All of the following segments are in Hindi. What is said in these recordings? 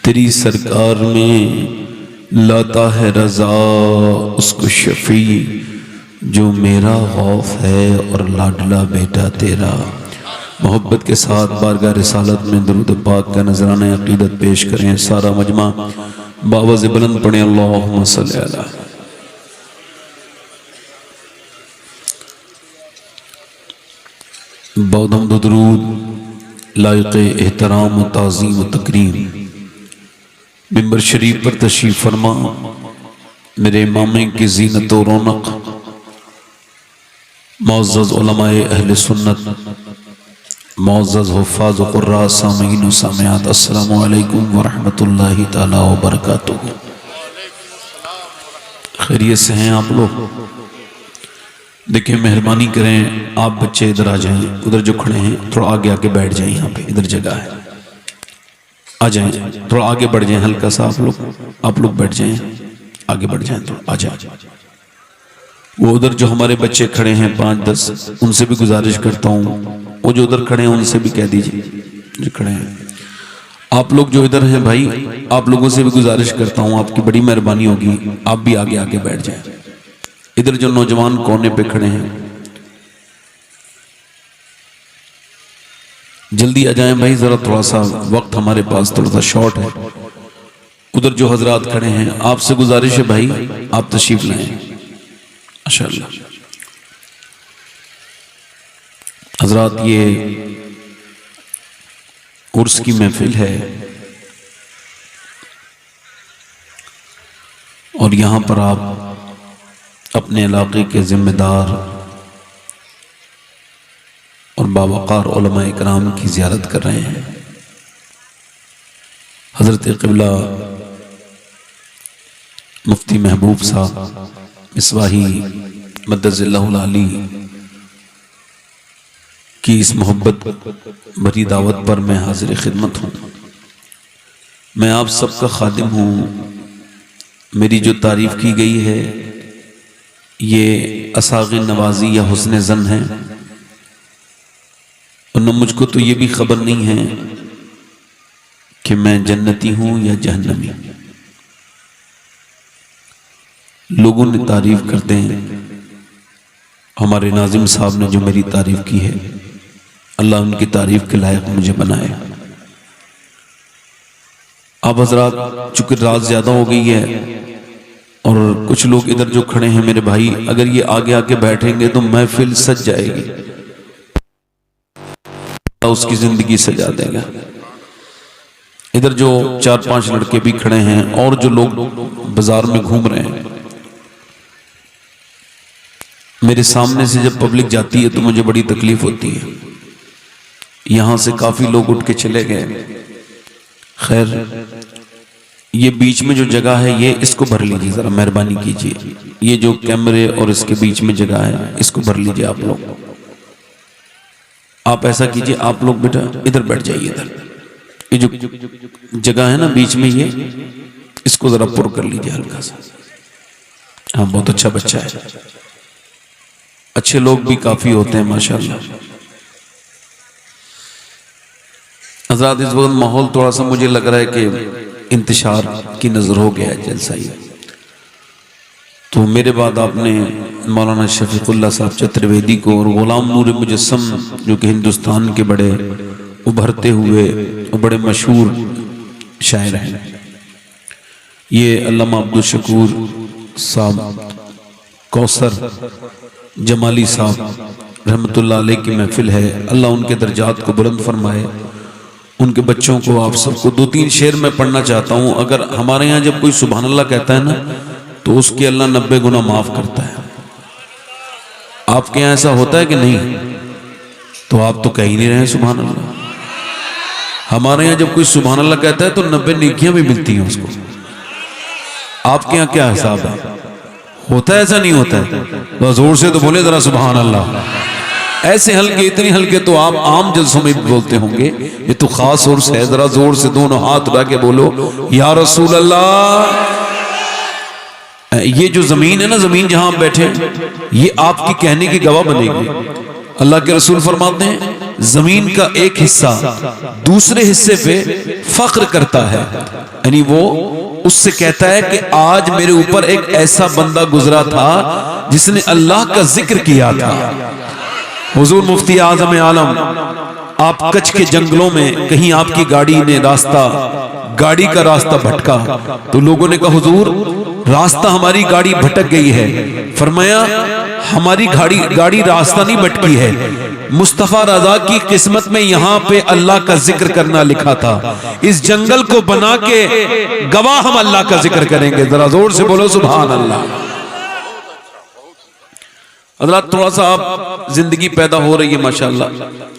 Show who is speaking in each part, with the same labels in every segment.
Speaker 1: तेरी सरकार में लाता है रजा उसको शफी जो मेरा खौफ है और लाडला बेटा तेरा। मोहब्बत के साथ बारगाह रिसालत में दुरूद पाक का नजराना अकीदत पेश करें। सारा मजमा बावज़ बुलंद पढ़े अल्लाहुम्मा सल्ली अला। बहुत हम्द दुरूद लायक़ एहतराम व ताज़ीम व तकरीम मिंबर शरीफ पर तशरीफ़ फरमा। मेरे इमामे की ज़ीनत व रौनक मुअज़्ज़ज़ उलमाए अहले सुन्नत, मुअज़्ज़ज़ हुफ़्फ़ाज़ व क़ुर्रा सामीन व सामियात, अस्सलामु अलैकुम व रहमतुल्लाहि तआला व बरकातुहू। खैरियत से हैं आप लोग? देखिए, मेहरबानी करें, आप बच्चे इधर आ जाएं, उधर जो खड़े हैं थोड़ा आगे आके बैठ जाएं। यहाँ पे इधर जगह है, आ जाएं, थोड़ा आगे बढ़ जाएं हल्का सा। आप लोग बैठ जाएं, आगे बढ़ जाएं, थोड़ा आ जाएं। वो उधर जो हमारे बच्चे खड़े हैं 5-10, उनसे भी गुजारिश करता हूँ, वो जो उधर खड़े हैं उनसे भी कह दीजिए जो खड़े हैं। आप लोग जो इधर हैं भाई, आप लोगों से भी गुजारिश करता हूँ, आपकी बड़ी मेहरबानी होगी, आप भी आगे आके बैठ जाएं। इधर जो नौजवान कोने पे खड़े हैं जल्दी आ जाएं भाई, जरा थोड़ा सा वक्त हमारे पास थोड़ा सा शॉर्ट है। उधर जो हजरात खड़े हैं आपसे गुजारिश है भाई, आप तशरीफ लाएं माशाअल्लाह। हजरात, ये उर्स की महफिल है और यहाँ पर आप अपने इलाके के जिम्मेदार और बावकार उलमाए किराम की ज़ियारत कर रहे हैं। हज़रत क़िबला मुफ्ती महबूब साहब मिसवाही मद्दज़िल्लाहुल आली की इस मोहब्बत भरी दावत पर मैं हाजिर खिदमत हूँ। मैं आप सबका खादिम हूँ। मेरी जो तारीफ़ की गई है ये असाग़ी नवाजी या हुस्न ज़न है, और न मुझको तो ये भी खबर नहीं है कि मैं जन्नती हूँ या जहन्नमी। लोगों ने तारीफ करते हैं, हमारे नाजिम साहब ने जो मेरी तारीफ की है, अल्लाह उनकी तारीफ के लायक मुझे बनाए। आप हजरात, चूंकि रात ज्यादा हो गई है और कुछ लोग इधर जो खड़े हैं मेरे भाई, अगर ये आगे आके बैठेंगे तो महफिल सज जाएगी, उसकी जिंदगी सजा देगा। इधर जो 4-5 लड़के भी खड़े हैं और जो लोग बाजार में घूम रहे हैं, मेरे सामने से जब पब्लिक जाती है तो मुझे बड़ी तकलीफ होती है। यहां से काफी लोग उठ के चले गए। खैर, ये बीच में जो जगह है ये इसको भर लीजिए, जरा मेहरबानी कीजिए। ये जो कैमरे और इसके बीच में जगह है इसको भर लीजिए आप लोग। आप ऐसा कीजिए, आप लोग बेटा इधर बैठ जाइए। इधर ये जो जगह है ना बीच में, ये इसको जरा पुर कर लीजिए हल्का सा। हाँ, बहुत अच्छा बच्चा है। अच्छे लोग भी काफी होते हैं माशाल्लाह। हज़रात, इस वक्त माहौल थोड़ा सा मुझे लग रहा है कि इंतशार की नजर हो गया है जलसा ही। तो मेरे बाद आपने मौलाना शफीकुल्लाह साहब चतुर्वेदी को और गुलाम नूर मुजस्सम, जो कि हिंदुस्तान के बड़े उभरते हुए और बड़े मशहूर शायर हैं, ये अल्लामा अब्दुल शकूर साहब, कौसर जमाली साहब रहमतुल्लाह अलैह की महफिल है। अल्लाह उनके दर्जात को बुलंद फरमाए। उनके बच्चों को, आप सबको 2-3 शेर मैं पढ़ना चाहता हूँ। अगर हमारे यहाँ जब कोई सुभान अल्लाह कहता है ना तो उसके अल्लाह 90 गुना माफ करता है। आपके यहाँ ऐसा होता है कि नहीं? तो आप तो कह ही नहीं रहे सुभान अल्लाह। हमारे यहाँ जब कोई सुभान अल्लाह कहता है तो 90 नेकियां भी मिलती हैं उसको। आपके यहाँ क्या हिसाब है? होता है ऐसा? नहीं होता है? तो जोर से तो बोले जरा सुभान अल्लाह। ऐसे हल्के, इतने हल्के तो आप आम जलसों में बोलते होंगे, ये तो खास उर्स है। जरा जोर से दोनों हाथ उठा के बोलो या रसूल अल्लाह। ये जो जमीन है ना, जमीन जहां आप बैठे, ये आपकी कहने की गवाह बनेगी। अल्लाह के रसूल फरमाते हैं जमीन का एक हिस्सा दूसरे हिस्से पे फख्र करता है, यानी वो उससे कहता है कि आज मेरे ऊपर एक ऐसा बंदा गुजरा था जिसने अल्लाह का जिक्र किया था। हुजूर मुफ्ती आजम आलम, आप कच्छ के जंगलों में कहीं आपकी गाड़ी का रास्ता भटका, तो लोगों ने कहा हुजूर रास्ता हमारी गाड़ी भटक गई है। फरमाया हमारी गाड़ी रास्ता नहीं भटकी है, मुस्तफा रजा की किस्मत में यहाँ पे अल्लाह का जिक्र करना लिखा था। इस जंगल को बना के गवाह हम अल्लाह का जिक्र करेंगे। जरा जोर से बोलो सुभान अल्लाह। हज़रात थोड़ा सा आप जिंदगी पैदा हो रही है माशाल्लाह,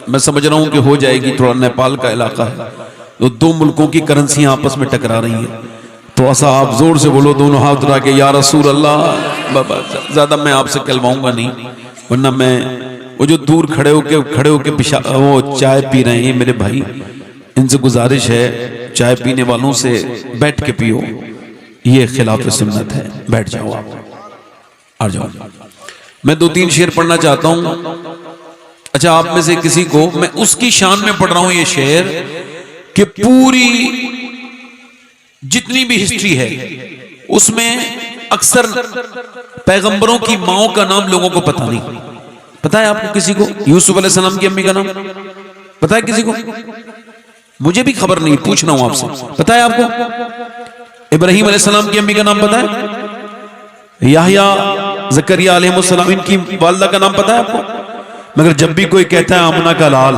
Speaker 1: मैं समझ रहा हूं कि हो जाएगी। थोड़ा नेपाल का इलाका है तो दो मुल्कों की करेंसियां आपस में टकरा रही हैं। थोड़ा सा आप जोर से बोलो दोनों हाथ उठा के या रसूल अल्लाह। बाबा ज्यादा मैं आपसे कहलवाऊंगा नहीं, वरना मैं वो जो दूर खड़े होके वो चाय पी रहे हैं मेरे भाई, इनसे गुजारिश है चाय पीने वालों से बैठ के पियो, ये खिलाफ सुन्नत है। बैठ जाओ, आप आ जाओ। मैं 2-3 शेर पढ़ना चाहता हूं। अच्छा, आप में से किसी को मैं उसकी शान में पढ़ रहा हूं ये शेर कि पूरी जितनी भी हिस्ट्री है उसमें अक्सर पैगंबरों की माओं का नाम लोगों को पता नहीं। पता है आपको किसी को यूसुफ अलैहिस्सलाम की अम्मी का नाम पता है किसी को? मुझे भी खबर नहीं, पूछ रहा हूं आपसे। पता है आपको इब्राहिम अलैहिस्सलाम की अम्मी का नाम पता है? याहया ज़करिया अलैहिस्सलाम इनकी वालिदा का नाम पता है आपको? मगर जब भी कोई कहता है आमना का लाल,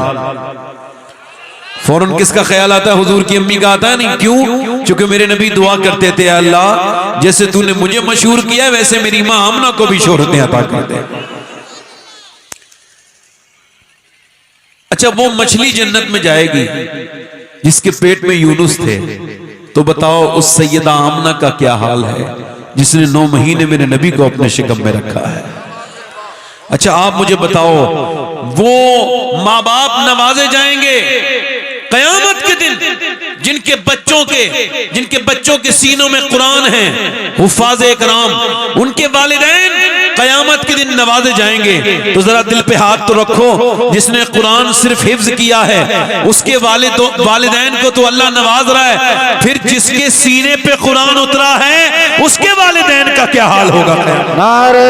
Speaker 1: फौरन किसका ख्याल आता है? हुजूर की अम्मी का आता है। नहीं, क्यों? क्योंकि मेरे नबी दुआ करते थे अल्लाह जैसे तूने मुझे मशहूर किया है वैसे मेरी मां आमना को भी शोहरतें अता कर दे। अच्छा, वो मछली जन्नत में जाएगी जिसके पेट में यूनुस थे, तो बताओ उस सैयदा आमना का क्या हाल है जिसने 9 महीने मेरे नबी को अपने शिकम में रखा है। अच्छा, आप मुझे बताओ वो माँ बाप नवाजे जाएंगे कयामत के दिन जिनके बच्चों के सीनों में कुरान है, हुफ़ाज़ इकराम, उनके वालिदैन कयामत के दिन नवाजे जाएंगे। तो जरा दिल पे हाथ तो रखो, जिसने कुरान सिर्फ हिफ्ज किया है उसके वालिदैन को तो अल्लाह नवाज रहा है, फिर जिसके सीने पे कुरान उतरा है उसके वालिदैन का क्या हाल होगा?
Speaker 2: नारे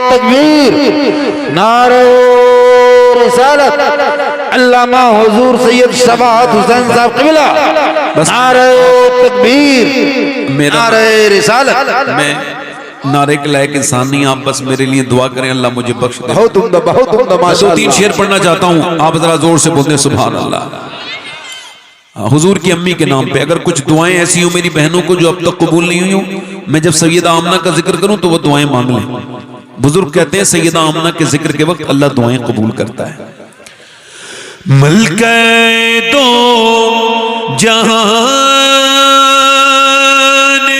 Speaker 2: तकबीर, नारे रिसालत, अल्लामा हुजूर सैयद शबात हुसैन साहब क़िबला, नारे तकबीर, नारे रिसालत।
Speaker 1: मैं नारे के लायक इंसान नहीं, आप बस मेरे लिए दुआ करें, अल्लाह मुझे बख्श दे।
Speaker 2: बहुत उम्दा माशाअल्लाह।
Speaker 1: 2-3 शेर पढ़ना चाहता हूं, आप जरा जोर से बोलते सुभान अल्लाह। हुजूर की अम्मी के नाम पे अगर कुछ दुआएं ऐसी हो मेरी बहनों को जो अब तक कबूल नहीं हुई हो, मैं जब सैयदा आमना का जिक्र करूं तो वो दुआएं मांग लें। बुजुर्ग कहते हैं सैयदा आमना के जिक्र के वक्त अल्लाह दुआएं कबूल करता है। मलके दो जहान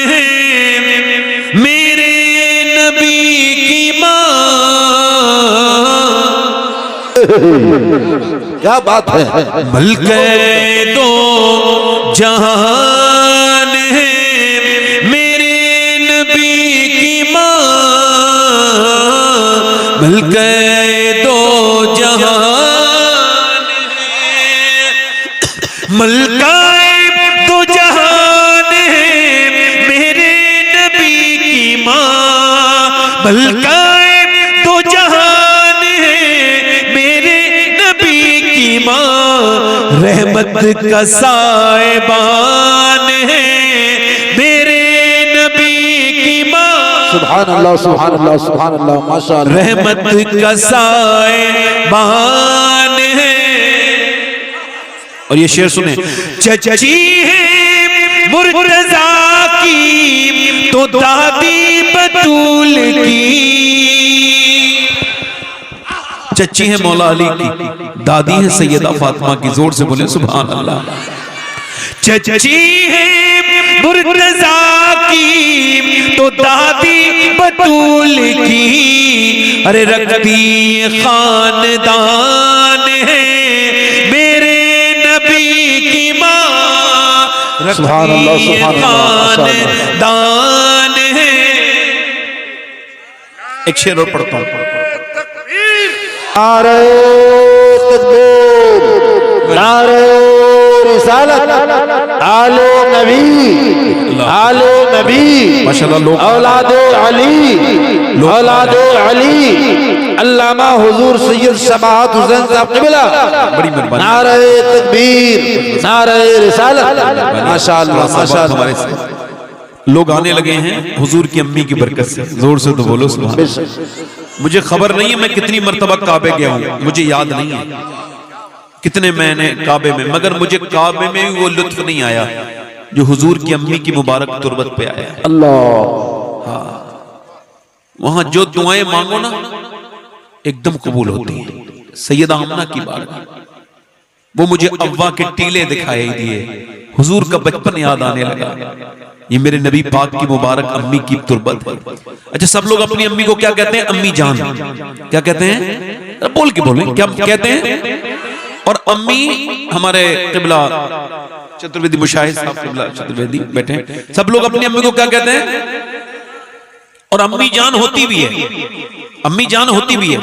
Speaker 1: है मेरे नबी की मां,
Speaker 2: क्या बात है।
Speaker 1: मलके दो जहान है मेरे नबी की मां, मलके दो जहान, मलकाए दो जहान है मेरे नबी की मां, मलकाए दो जहान है मेरे नबी की मां, रहमत का साहिबान है मेरे नबी की मां।
Speaker 2: सुभान अल्लाह, सुभान अल्लाह, सुभान अल्लाह, माशाअल्लाह।
Speaker 1: रहमत का साहिबान है। और ये शेर सुने, चची है मुर्तजा की तो दादी बतूल की, चची है मौला अली की, दादी है सैयदा फातिमा की। जोर से बोले सुभान अल्लाह। चची है मुर्तजा की तो दादी बतूल की, अरे रखती खानदान है मेरे नबी की मां,
Speaker 2: सुभान अल्लाह, सुभान अल्लाह,
Speaker 1: दान है। एक शेर और पढ़ता हूं।
Speaker 2: नारे तकबीर, नारे रिसालत, आले नबी, आले नबी,
Speaker 1: माशाल्लाह लोग
Speaker 2: औलादे अली, औलादे अली, अल्लामा हुजूर सैयद शबाहत हुसैन साहब क़िबला,
Speaker 1: बड़ी मेहरबानी।
Speaker 2: नारे तकबीर, नारे रिसालत, माशाअल्लाह माशाअल्लाह।
Speaker 1: हमारे लोग आने लगे हैं हुजूर की अम्मी की बरकत से, जोर से तो बोलो सुभान अल्लाह। मुझे खबर नहीं है मैं कितनी मर्तबा काबे गया हूं, मुझे याद नहीं है कितने मैंने काबे में, मगर मुझे काबे में भी वो लुत्फ नहीं आया जो हुजूर की अम्मी की मुबारक तुरबत पे आया।
Speaker 2: अल्लाह,
Speaker 1: वहां जो दुआएं मांगो ना एकदम कबूल होती हैं। सैयदा आमना की बात, वो मुझे अव्वा के टीले दिखाई दिए, हुजूर का बचपन याद आने लगा। ये मेरे नबी पाक की मुबारक अम्मी की तुरबत है। अच्छा, सब लोग अपनी अम्मी को क्या कहते हैं? अम्मी जान। क्या कहते हैं? बोल के बोले क्या कहते हैं? और अम्मी हमारे क़िबला चतुर्वेदी मुशाहिद साहब क़िबला चतुर्वेदी बैठे हैं, सब लोग अपनी अम्मी को क्या कहते हैं? और अम्मी जान होती भी है, अम्मी जान होती भी है।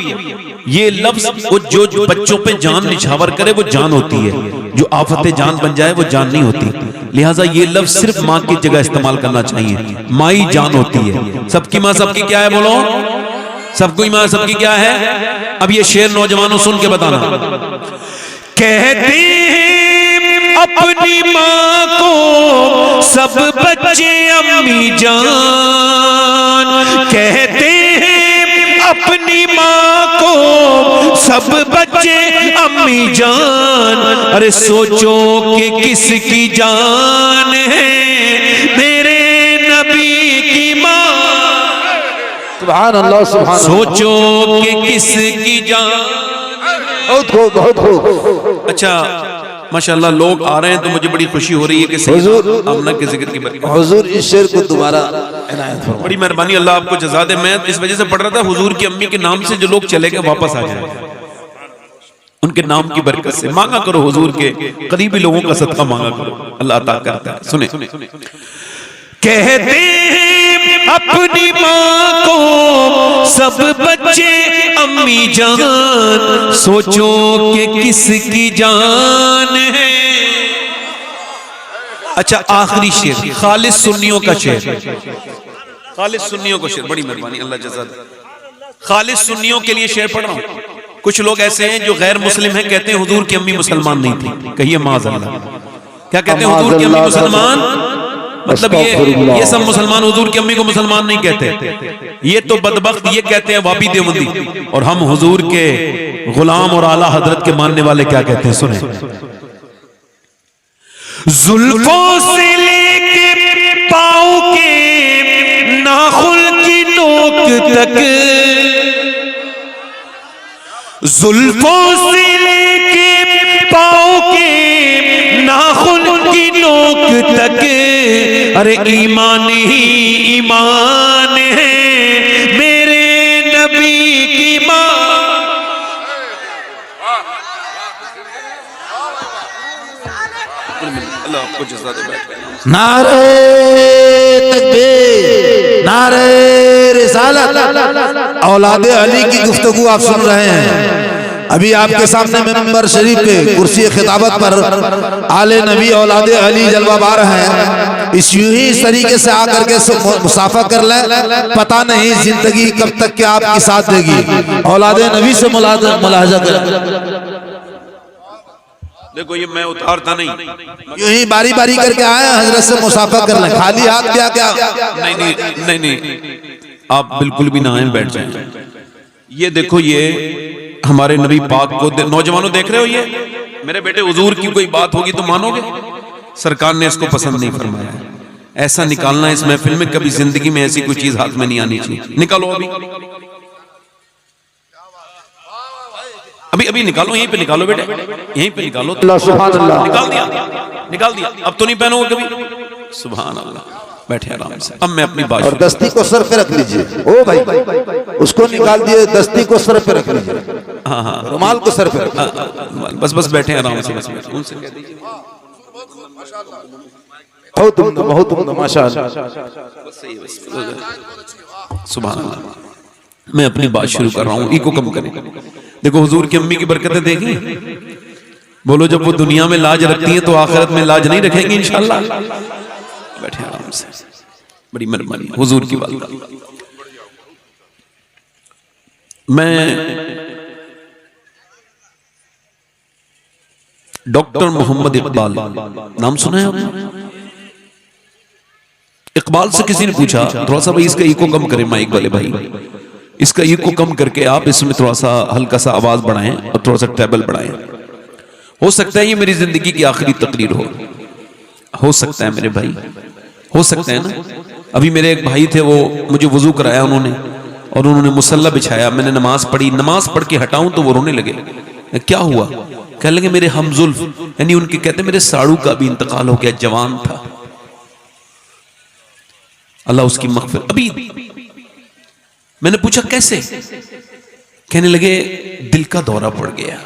Speaker 1: ये लफ्ज वो जो बच्चों पे जान निछावर करे वो जान होती है, जो आफते जान बन जाए वो जान नहीं होती। लिहाजा ये लफ्ज सिर्फ माँ की जगह इस्तेमाल करना चाहिए। माई जान होती है। सबकी माँ सबकी क्या है? बोलो, सबकी माँ सबकी क्या है? अब ये शेर नौजवानों सुन के बताना। कहते हैं अपनी माँ को सब बच्चे अम्मी जान, कहते हैं अपनी माँ को सब बच्चे अम्मी जान। अरे सोचो कि किसकी जान है मेरे नबी की माँ।
Speaker 2: सुभान अल्लाह, सुभान अल्लाह।
Speaker 1: सोचो कि किसकी जान।
Speaker 2: बहुत खूब, बहुत खूब।
Speaker 1: अच्छा माशाल्लाह लोग आ रहे हैं तो मुझे बड़ी खुशी हो रही है कि
Speaker 2: हुजूर
Speaker 1: आमना के जिक्र की बरकत।
Speaker 2: हुजूर इस शेर को दोबारा इनायत फरमाएं।
Speaker 1: बड़ी मेहरबानी, अल्लाह आपको जज़ा दे। मैं इस वजह से पढ़ रहा था हुजूर की अम्मी के नाम से जो लोग चले गए वापस आ जाए, उनके नाम की बरकत से मांगा करो, हुजूर के करीबी लोगों का सदका मांगा करो, अल्लाह अता करता है। सुने, कहते हैं अपनी माँ को सब बच्चे अम्मी जान, सोचो कि किसकी जान है। अच्छा, आखिरी शेर खालिस सुन्नियों का शेर, खालिस सुन्नियों का शेर। बड़ी मेहरबानी, अल्लाह जज़ा दे। खालिस सुन्नियों के लिए शेर पढ़ रहा हूं। कुछ लोग ऐसे हैं जो गैर मुस्लिम हैं, कहते हैं हुजूर की अम्मी मुसलमान नहीं थी। कहिए माज़अल्लाह। क्या कहते हैं? हुजूर की अम्मी मुसलमान, मतलब ये सब मुसलमान हुजूर की अम्मी को मुसलमान नहीं कहते। ये तो बदबख्त ये कहते हैं वापी देवबंदी। और हम हुजूर के गुलाम और आला हजरत के मानने वाले क्या कहते हैं? सुने, जुल्फों से लेके पाँव के नाखुन की नोक तक, जुल्फों से लेके पाँव के नाखुन की नोक तक, अरे ईमान ही ईमान है मेरे नबी की माँ। अल्लाह आपको जज़ा दे।
Speaker 2: नारे तकबीर, नारे रिसालत, औलादे अली की गुफ्तगू आप सुन रहे हैं। अभी आपके सामने मिंबर शरीफ पे कुर्सी खिताबत पर आले नबी औलादे अली जलवाबार हैं। इस यूं ही इस तरीके से आकर के मुसाफा कर लें, पता नहीं जिंदगी कब तक के आपकी साथ देगी। औलादे नबी से मुलाहजा करें।
Speaker 1: देखो ये मैं उतारता नहीं,
Speaker 2: यूं ही बारी बारी करके आए, हजरत से मुसाफा कर लें, खाली हाथ क्या क्या।
Speaker 1: नहीं नहीं नहीं नहीं, आप बिल्कुल भी ना आए, बैठ जाएं। ये देखो, ये हमारे नबी पाक को नौजवानों देख रहे हो, ये मेरे बेटे हुजूर की कोई बात होगी तो मानोगे? सरकार ने इसको पसंद नहीं फरमाया। ऐसा निकालना इस महफिल में, कभी जिंदगी में ऐसी कोई चीज हाथ में नहीं आनी चाहिए। निकालो अभी अभी अभी निकालो, यहीं पे निकालो बेटे, यहीं पे निकालो।
Speaker 2: अल्लाह सुभान अल्लाह।
Speaker 1: निकाल दिया, निकाल दिया। अब तो नहीं पहनोगे कभी। सुभान अल्लाह। बैठे आराम से। अब मैं अपनी बात,
Speaker 2: और दस्ती को सर पे रख लीजिए। ओ भाई, उसको निकाल दिए, दस्ती को सर पे रख लीजिए।
Speaker 1: हाँ हाँ,
Speaker 2: रुमाल को सर पे रख।
Speaker 1: बस बस बैठे आराम से। बस उनसे कह दीजिए
Speaker 2: बहुत उम्दा, बहुत उम्दा, माशाअल्लाह।
Speaker 1: सुभान अल्लाह। मैं अपनी बात शुरू कर रहा हूँ, इको कम करें। देखो हुजूर की अम्मी की बरकतें देखी, बोलो जब वो दुनिया में लाज रखती हैं तो आखिरत में लाज नहीं रखेंगी इंशाल्लाह। बैठे आराम से, बड़ी मेहरबानी हुजूर की बात। मैं डॉक्टर मोहम्मद इकबाल, नाम सुना है आपने? इकबाल से किसी ने पूछा थोड़ा सा भाई इसका इको कम करें माइक वाले भाई, इसका इको कम करके आप इसमें थोड़ा सा हल्का सा आवाज बढ़ाएं और थोड़ा सा ट्रेबल बढ़ाएं। हो सकता है ये मेरी जिंदगी की आखिरी तकरीर हो सकता है मेरे भाई, हो सकता है ना। अभी मेरे एक भाई थे, वो मुझे वुजू कराया उन्होंने और उन्होंने मुसल्ला बिछाया, मैंने नमाज पढ़ी, नमाज पढ़ के हटाऊं तो वो रोने लगे। क्या हुआ? कहने लगे मेरे हमजुल्फ, यानी उनके कहते मेरे साड़ू का भी इंतकाल हो गया, जवान था, अल्लाह उसकी मग़फ़िरत। अभी मैंने पूछा कैसे? कहने लगे दिल का दौरा पड़ गया।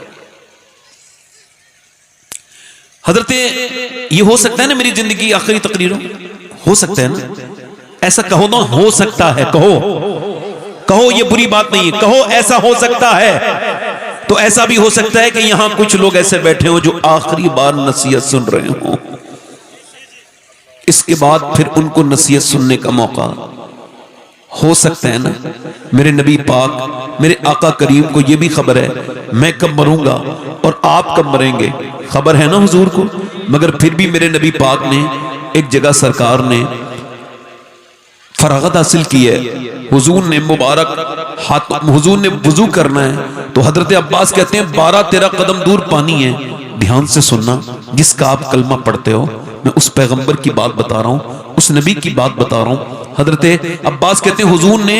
Speaker 1: हजरते ये हो सकता है ना मेरी जिंदगी की आखिरी तकरीर हो सकता है ना? ऐसा कहो ना, हो सकता है, कहो ये बुरी बात नहीं है, कहो ऐसा हो सकता है। तो ऐसा भी हो सकता है कि यहां कुछ लोग ऐसे बैठे हो जो आखिरी बार नसीहत सुन रहे हो, इसके बाद फिर उनको नसीहत सुनने का मौका हो सकता है ना। मेरे नबी पाक, मेरे आका करीम को यह भी खबर है मैं कब मरूंगा और आप कब मरेंगे, खबर है ना हुजूर को। मगर फिर भी मेरे नबी पाक ने एक जगह सरकार ने फरागत हासिल की है, हुजूर ने मुबारक हाथ, हुजूर ने वुजू करना है तो हजरत अब्बास कहते हैं 12-13 कदम दूर पानी है, ध्यान से सुनना, जिसका आप कलमा पढ़ते हो, मैं उस पैगंबर की बात बता रहा हूं, उस नबी की बात बता रहा हूं। हजरत अब्बास कहते हैं हुजूर ने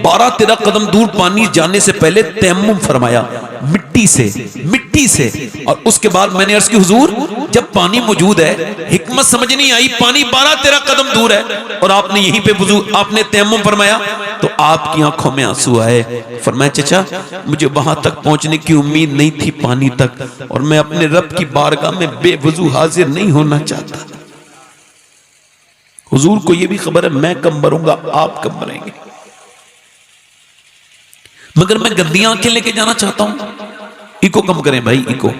Speaker 1: 12-13 कदम दूर पानी जाने से पहले तयम्मुम फरमाया मिट्टी से, और उसके बाद मैंने अर्ज की हुजूर जब पानी मौजूद है, हिकमत समझ नहीं आई, पानी 12-13 कदम दूर है और आपने यहीं पे वुजू, आपने तयम्मुम फरमाया, तो आपकी आंखों में आंसू आए। फरमाया चचा मुझे वहां तक पहुंचने की उम्मीद नहीं थी पानी तक, और मैं अपने रब की बारगाह में बेवजू हाजिर नहीं होना चाहता। हुजूर को यह भी खबर है मैं कब मरूंगा, आप कब मरेंगे, मगर मैं गंदियां आंखें लेके जाना चाहता हूं। इको कम करें भाई, इको।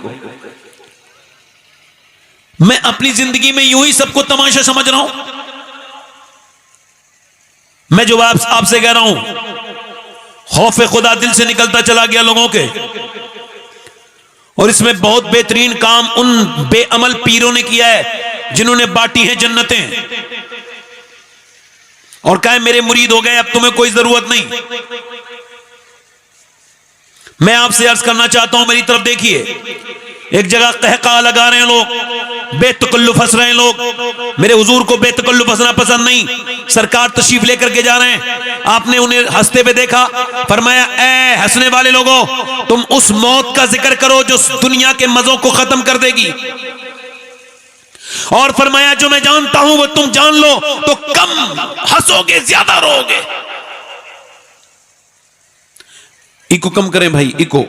Speaker 1: मैं अपनी जिंदगी में यूं ही सबको तमाशा समझ रहा हूं। मैं जो आपसे कह रहा हूं, खौफ खुदा दिल से निकलता चला गया लोगों के, और इसमें बहुत बेहतरीन काम उन बेअमल पीरों ने किया है जिन्होंने बांटी है जन्नतें और कहा मेरे मुरीद हो गए, अब तुम्हें कोई जरूरत नहीं। मैं आपसे अर्ज करना चाहता हूं, मेरी तरफ देखिए, एक जगह कहका लगा रहे हैं लोग, बेतकल्लुफ हंस रहे हैं लोग। मेरे हुजूर को बेतकल्लुफ हंसना पसंद नहीं। सरकार तशरीफ लेकर के जा रहे हैं, आपने उन्हें हंसते हुए देखा, फरमाया ए हंसने वाले लोगों, तुम उस मौत का जिक्र करो जो दुनिया के मजों को खत्म कर देगी, और फरमाया जो मैं जानता हूं वो तुम जान लो तो कम हंसोगे ज्यादा रोओगे। इको कम करें भाई, इको।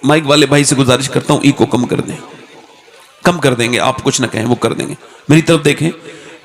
Speaker 1: माइक वाले भाई से गुजारिश करता हूं इको कम कर दें, कम कर देंगे, आप कुछ ना कहें वो कर देंगे। मेरी तरफ देखें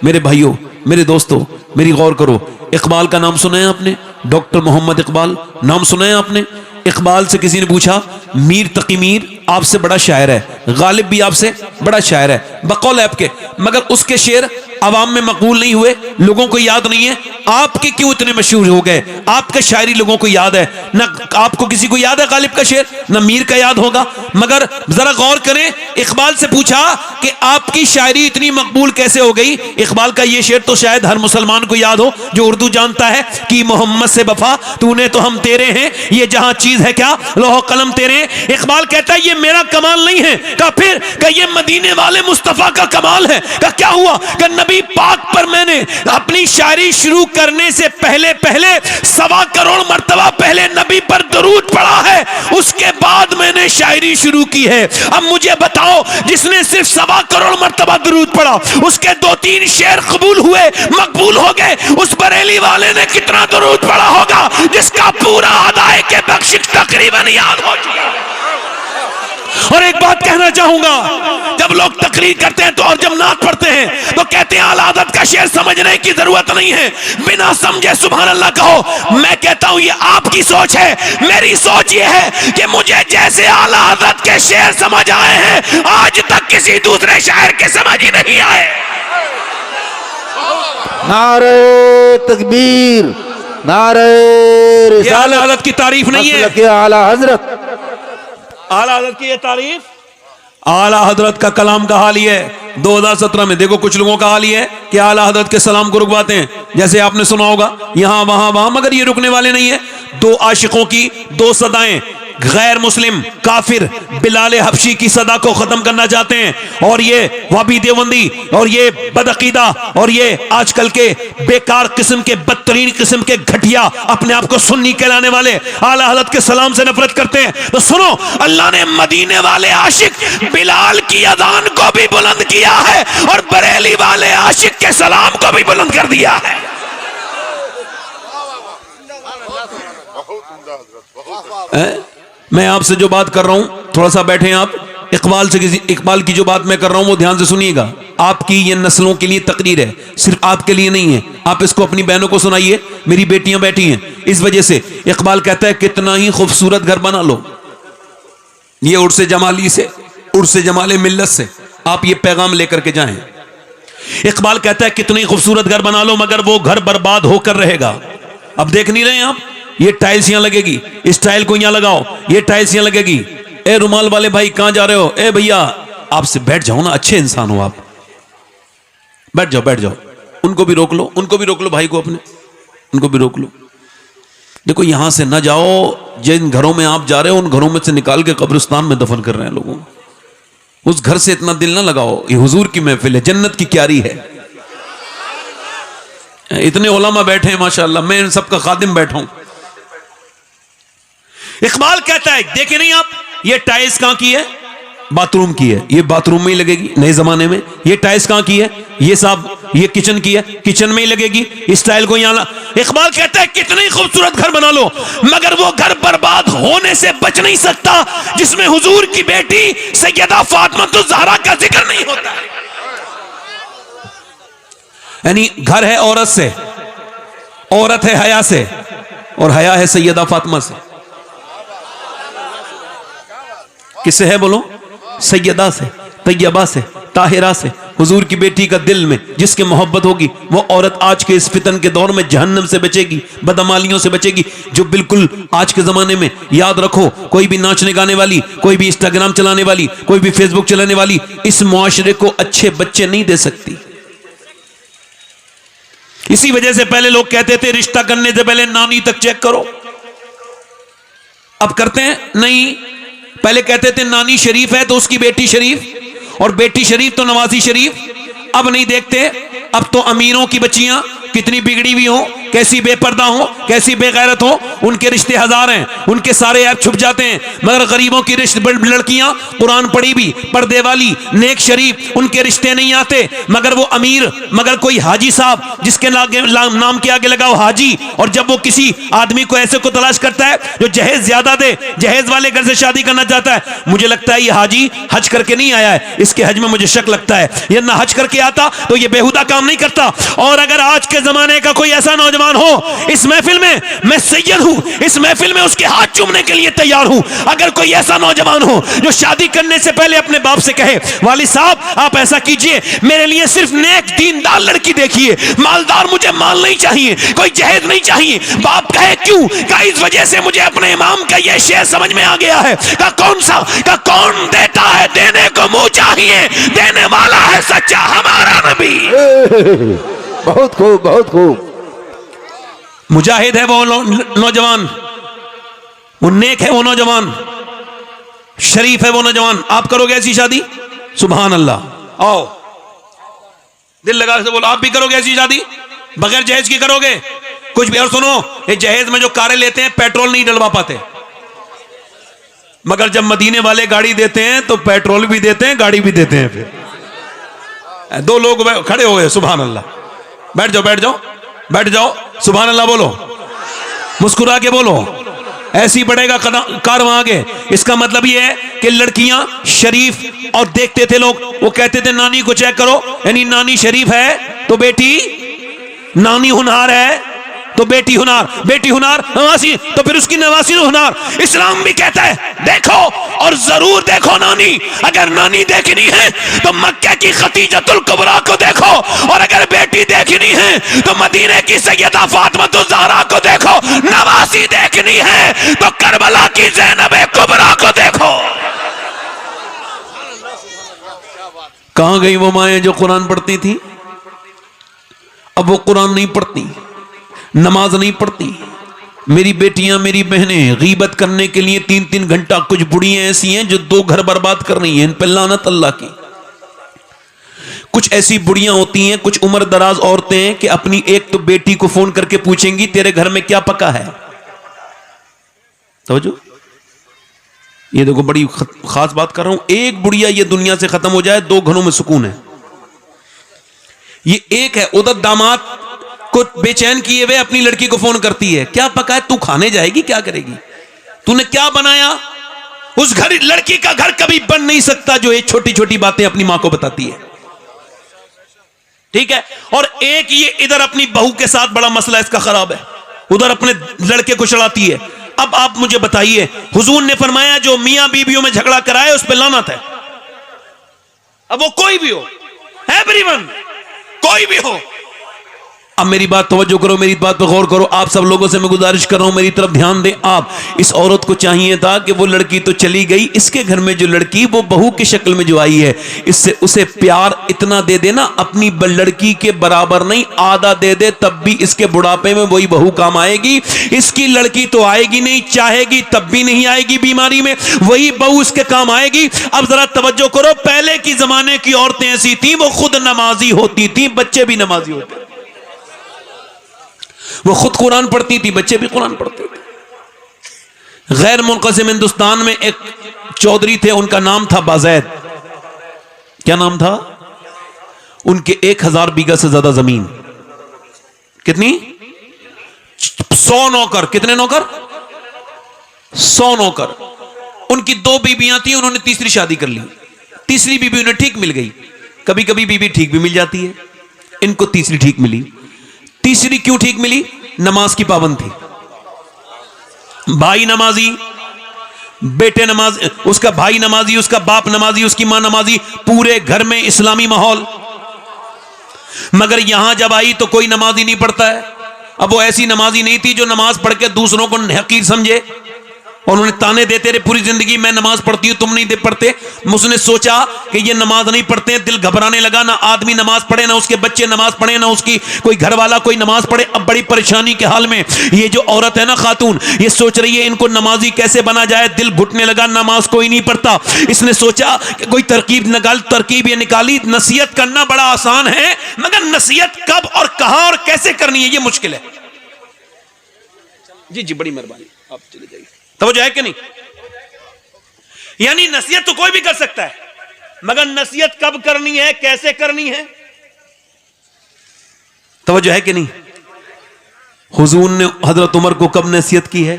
Speaker 1: मेरे भाइयों, मेरे दोस्तों, मेरी गौर करो। इकबाल का नाम सुना है आपने? डॉक्टर मोहम्मद इकबाल नाम सुना है आपने? इकबाल से किसी ने पूछा, मीर तकी मीर आपसे बड़ा शायर है, गालिब भी आपसे बड़ा शायर है बकौल आपके, मगर उसके शेर आवाम में मकबूल नहीं हुए, लोगों को याद नहीं है। आपके क्यों इतने मशहूर हो गए? आपका शायरी लोगों को याद है ना, आपको किसी को याद है गालिब का शेर? ना मीर का याद होगा। मगर जरा गौर करें, इकबाल से पूछा कि आपकी शायरी इतनी मकबूल कैसे हो गई? इकबाल का ये शेर तो शायद हर मुसलमान को याद हो जो उर्दू जानता है कि मोहम्मद से वफा तूने तो हम तेरे हैं, ये जहां चीज है क्या लोहो कलम तेरे। इकबाल कहता है ये मेरा कमाल नहीं है, का फिर का ये मदीने वाले मुस्तफा का कमाल है। का क्या हुआ? का नबी पाक पर मैंने अपनी शायरी शुरू करने से पहले 1.25 करोड़ मर्तबा पहले नबी पर दरूद पढ़ा है, उसके बाद मैंने शायरी शुरू की है। अब मुझे बताओ, जिसने सिर्फ 1.25 करोड़ मर्तबा दरूद पढ़ा उसके 2-3 शेर कबूल हुए, मकबूल हो गए, उस बरेली वाले ने कितना दरूद पढ़ा होगा जिसका पूरा अदाए के बख्शिश तकरीबन याद हो चुका। और एक बात कहना चाहूंगा, जब लोग तकरीर करते हैं तो और जब नात पढ़ते हैं तो कहते हैं आला हज़रत का शेर समझने की जरूरत नहीं है, बिना समझे सुभान अल्लाह कहो। मैं कहता हूं ये आपकी सोच है, मेरी सोच ये है कि मुझे जैसे आला हज़रत के शेर समझ आए हैं, आज तक किसी दूसरे शायर के समझ ही नहीं आए।
Speaker 2: नारे तकबीर, नारे
Speaker 1: ये आला हज़रत की तारीफ नहीं है,
Speaker 2: के आला हजरत,
Speaker 1: आला हज़रत की ये तारीफ, आला हज़रत का कलाम का हाल ये है। 2017 में देखो कुछ लोगों का हाल ये है कि आला हज़रत के सलाम को रुकवाते हैं, जैसे आपने सुना होगा यहां वहां वहां, मगर ये रुकने वाले नहीं है। दो आशिकों की दो सदाएं, गैर मुस्लिम काफिर बिलाल हबशी की सदा को खत्म करना चाहते हैं, और ये वाबी देवबंदी और ये बदअकीदा और ये आजकल के बेकार किस्म के बदतरीन किस्म के घटिया अपने आप को सुन्नी कहलाने वाले आला हज़रत के सलाम से नफरत करते हैं। तो सुनो, अल्लाह ने मदीने वाले आशिक बिलाल की अजान को भी बुलंद किया है और बरेली वाले आशिक के सलाम को भी बुलंद कर दिया है। मैं आपसे जो बात कर रहा हूं, थोड़ा सा बैठे आप, इकबाल की जो बात मैं कर रहा हूं वो ध्यान से सुनिएगा। आपकी ये नस्लों के लिए तकरीर है, सिर्फ आपके लिए नहीं है। आप इसको अपनी बहनों को सुनाइए, मेरी बेटियां बैठी हैं इस वजह से। इकबाल कहता है कितना ही खूबसूरत घर बना लो, ये उर्से जमाली से, उर्से जमाले मिल्लत से आप ये पैगाम लेकर के जाएं। इकबाल कहता है कितनी खूबसूरत घर बना लो मगर वो घर बर्बाद होकर रहेगा। अब देख नहीं रहे आप, ये टाइल्स यहां लगेगी, इस टाइल को यहां लगाओ, ये टाइल्स यहां लगेगी। ए रुमाल वाले भाई कहां जा रहे हो? ए भैया आपसे बैठ जाओ ना, अच्छे इंसान हो आप, बैठ जाओ बैठ जाओ। उनको भी रोक लो, उनको भी रोक लो, भाई को अपने, उनको भी रोक लो। देखो यहां से ना जाओ, जिन घरों में आप जा रहे हो उन घरों में से निकाल के कब्रिस्तान में दफन कर रहे हैं लोगों को। उस घर से इतना दिल ना लगाओ, ये हुजूर की महफिल है, जन्नत की क्यारी है। इतने उलमा बैठे हैं माशाअल्लाह, मैं इन सबका खादिम बैठा हूं। इकबाल कहता है देखे नहीं आप, ये टाइल्स कहां की है? बाथरूम की है, ये बाथरूम में ही लगेगी नए जमाने में। ये टाइल्स कहां की है? ये साहब ये किचन की है, किचन में ही लगेगी। इस टाइल को यहां इकबाल कहता है कितनी खूबसूरत घर बना लो मगर वो घर बर्बाद होने से बच नहीं सकता जिसमें हुजूर की बेटी सैयदा फातिमा ज़हरा का जिक्र नहीं होता है। यानी घर है औरत से, औरत है हया से, और हया है सैयदा फातिमा से। किससे है बोलो? सैयदा से, तैयबा से, ताहिरा से। हुजूर की बेटी का दिल में जिसके मोहब्बत होगी वो औरत आज के इस फितन के दौर में जहन्नम से बचेगी, बदअमालियों से बचेगी। जो बिल्कुल आज के जमाने में, याद रखो, कोई भी नाचने गाने वाली, कोई भी इंस्टाग्राम चलाने वाली, कोई भी फेसबुक चलाने वाली इस मुआशरे को अच्छे बच्चे नहीं दे सकती। इसी वजह से पहले लोग कहते थे रिश्ता करने से पहले नानी तक चेक करो। अब करते हैं? नहीं। पहले कहते थे नानी शरीफ है तो उसकी बेटी शरीफ, और बेटी शरीफ तो नवाजी शरीफ। अब नहीं देखते, अब तो अमीरों की बच्चियां कितनी बिगड़ी हुई हो, कैसी बेपर्दा हो, कैसी बेगैरत हो, उनके रिश्ते हजार हैं, उनके सारे ऐप छुप जाते हैं। मगर गरीबों की लड़कियां कुरान पढ़ी भी, पर्दे वाली, नेक शरीफ, उनके रिश्ते नहीं आते। मगर वो अमीर, मगर कोई हाजी साहब जिसके नाम के आगे लगाओ हाजी, और जब वो किसी आदमी को ऐसे को तलाश करता है जो जहेज ज्यादा दे, जहेज वाले घर से शादी करना चाहता है, मुझे लगता है ये हाजी हज करके नहीं आया है, इसके हज में मुझे शक लगता है। ये ना हज करके आता तो ये बेहुदा काम नहीं करता। और अगर आज के जमाने का कोई ऐसा नौजवान हो इस महफिल में, मैं सैयद हूं, इस महफिल में उसके हाथ चूमने के लिए तैयार हूं। अगर कोई ऐसा नौजवान हो जो शादी करने से पहले अपने बाप से कहे वालिद साहब आप ऐसा कीजिए, मेरे लिए सिर्फ नेक दीनदार लड़की देखिए, मालदार मुझे माल नहीं चाहिए, कोई जहेज नहीं चाहिए। बाप कहे क्यों? का इस वजह से मुझे अपने इमाम का यह शेर समझ में आ गया है। का कौन सा? का कौन देता है देने को मुंह चाहिए, देने वाला है सच्चा हमारा नबी।
Speaker 2: बहुत खूब, बहुत खूब।
Speaker 1: मुजाहिद है वो नौजवान, वो नेक है वो नौजवान, शरीफ है वो नौजवान। आप करोगे ऐसी शादी? सुभान अल्लाह। आओ दिल लगा के बोलो, आप भी करोगे ऐसी शादी? बगैर जहेज की करोगे? कुछ भी। और सुनो, ये जहेज में जो कारें लेते हैं पेट्रोल नहीं डलवा पाते, मगर जब मदीने वाले गाड़ी देते हैं तो पेट्रोल भी देते हैं, गाड़ी भी देते हैं। फिर दो लोग खड़े हो गए, सुभान अल्लाह। बैठ जाओ बैठ जाओ बैठ जाओ, सुभान अल्लाह बोलो, मुस्कुरा के बोलो। ऐसी बढ़ेगा कारवां आगे। इसका मतलब यह है कि लड़कियां शरीफ और देखते थे लोग, वो कहते थे नानी को चेक करो, यानी नानी शरीफ है तो बेटी, नानी हुनहार है तो बेटी हुनार, बेटी हुनार नवासी तो फिर उसकी नवासी हुनार। इस्लाम भी कहता है देखो और जरूर देखो नानी, अगर नानी देखनी है तो मक्के की खतीजतुल कुबरा को देखो, और अगर बेटी देखनी है तो मदीने की सैयदा फातिमा ज़हरा को देखो, नवासी देखनी है तो करबला की ज़ैनब कुबरा को देखो। कहां गई वो माएं जो कुरान पढ़ती थी? अब वो कुरान नहीं पढ़ती, नमाज नहीं पढ़ती। मेरी बेटियां, मेरी बहनें गीबत करने के लिए 3-3 घंटा, कुछ बुढ़ियां ऐसी हैं जो 2 घर बर्बाद कर रही हैं, इन पे लानत अल्लाह की। कुछ ऐसी बुढ़ियां होती हैं, कुछ उम्र दराज औरतें हैं कि अपनी एक तो बेटी को फोन करके पूछेंगी तेरे घर में क्या पका है। समझो, ये देखो बड़ी खास बात कर रहा हूं, एक बुढ़िया ये दुनिया से खत्म हो जाए, 2 घरों में सुकून है। ये एक है, उधर दामाद को बेचैन किए हुए अपनी लड़की को फोन करती है, क्या पका है, तू खाने जाएगी, क्या करेगी, तूने क्या बनाया। उस घर, लड़की का घर कभी बन नहीं सकता जो ये छोटी छोटी बातें अपनी मां को बताती है, ठीक है। और एक ये इधर अपनी बहू के साथ बड़ा मसला इसका खराब है, उधर अपने लड़के को चढ़ाती है। अब आप मुझे बताइए, हुजूर ने फरमाया जो मियां बीवियों में झगड़ा कराए उस पर लानत है। अब वो कोई भी हो, एवरीवन, कोई भी हो। अब मेरी बात तवज्जो करो, मेरी बात पर गौर करो। आप सब लोगों से मैं गुजारिश कर रहा हूं, मेरी तरफ ध्यान दें। आप, इस औरत को चाहिए था कि वो लड़की तो चली गई, इसके घर में जो लड़की वो बहू की शक्ल में जो आई है, इससे उसे प्यार इतना दे देना, अपनी लड़की के बराबर नहीं, आधा दे दे, तब भी इसके बुढ़ापे में वही बहू काम आएगी। इसकी लड़की तो आएगी नहीं, चाहेगी तब भी नहीं आएगी, बीमारी में वही बहू इसके काम आएगी। अब जरा तवज्जो करो, पहले की जमाने की औरतें ऐसी थी, वो खुद नमाजी होती थी, बच्चे भी नमाजी होते, वो खुद कुरान पढ़ती थी, बच्चे भी कुरान पढ़ते थे। गैर मुनक़सिम हिंदुस्तान में एक चौधरी थे, उनका नाम था बाज़ैद। क्या नाम था? उनके 1000 बीघा से ज्यादा जमीन। कितनी? 100 नौकर। कितने नौकर? 100 नौकर। उनकी 2 बीबियां थी, उन्होंने तीसरी शादी कर ली। तीसरी बीबी उन्हें ठीक मिल गई। कभी कभी बीबी ठीक भी मिल जाती है, इनको तीसरी ठीक मिली। तीसरी क्यों ठीक मिली? नमाज की पाबंद थी। भाई नमाजी, बेटे नमाज, उसका भाई नमाजी, उसका बाप नमाजी, उसकी मां नमाजी, पूरे घर में इस्लामी माहौल। मगर यहां जब आई तो कोई नमाजी नहीं पढ़ता है। अब वो ऐसी नमाजी नहीं थी जो नमाज पढ़ के दूसरों को हकीर समझे, और उन्होंने ताने देते रहे पूरी जिंदगी, मैं नमाज पढ़ती हूं तुम नहीं पढ़ते। उसने सोचा कि ये नमाज नहीं पढ़ते हैं, दिल घबराने लगा, ना आदमी नमाज पढ़े, ना उसके बच्चे नमाज पढ़े, ना उसकी कोई घर वाला कोई नमाज पढ़े। अब बड़ी परेशानी के हाल में ये जो औरत है ना, खातून, ये सोच रही है इनको नमाजी कैसे बना जाए। दिल घुटने लगा, नमाज कोई नहीं पढ़ता। इसने सोचा कि कोई तरकीब ये निकाली, नसीहत करना बड़ा आसान है, मगर नसीहत कब और कहां और कैसे करनी है ये मुश्किल है। जी जी, बड़ी मेहरबानी, आप चले जाइए। तवज्जो है कि नहीं? यानी नसीहत तो कोई भी कर सकता है, मगर नसीहत कब करनी है, कैसे करनी है, तवज्जो है कि नहीं? हुजूर ने हजरत उमर को कब नसीहत की है?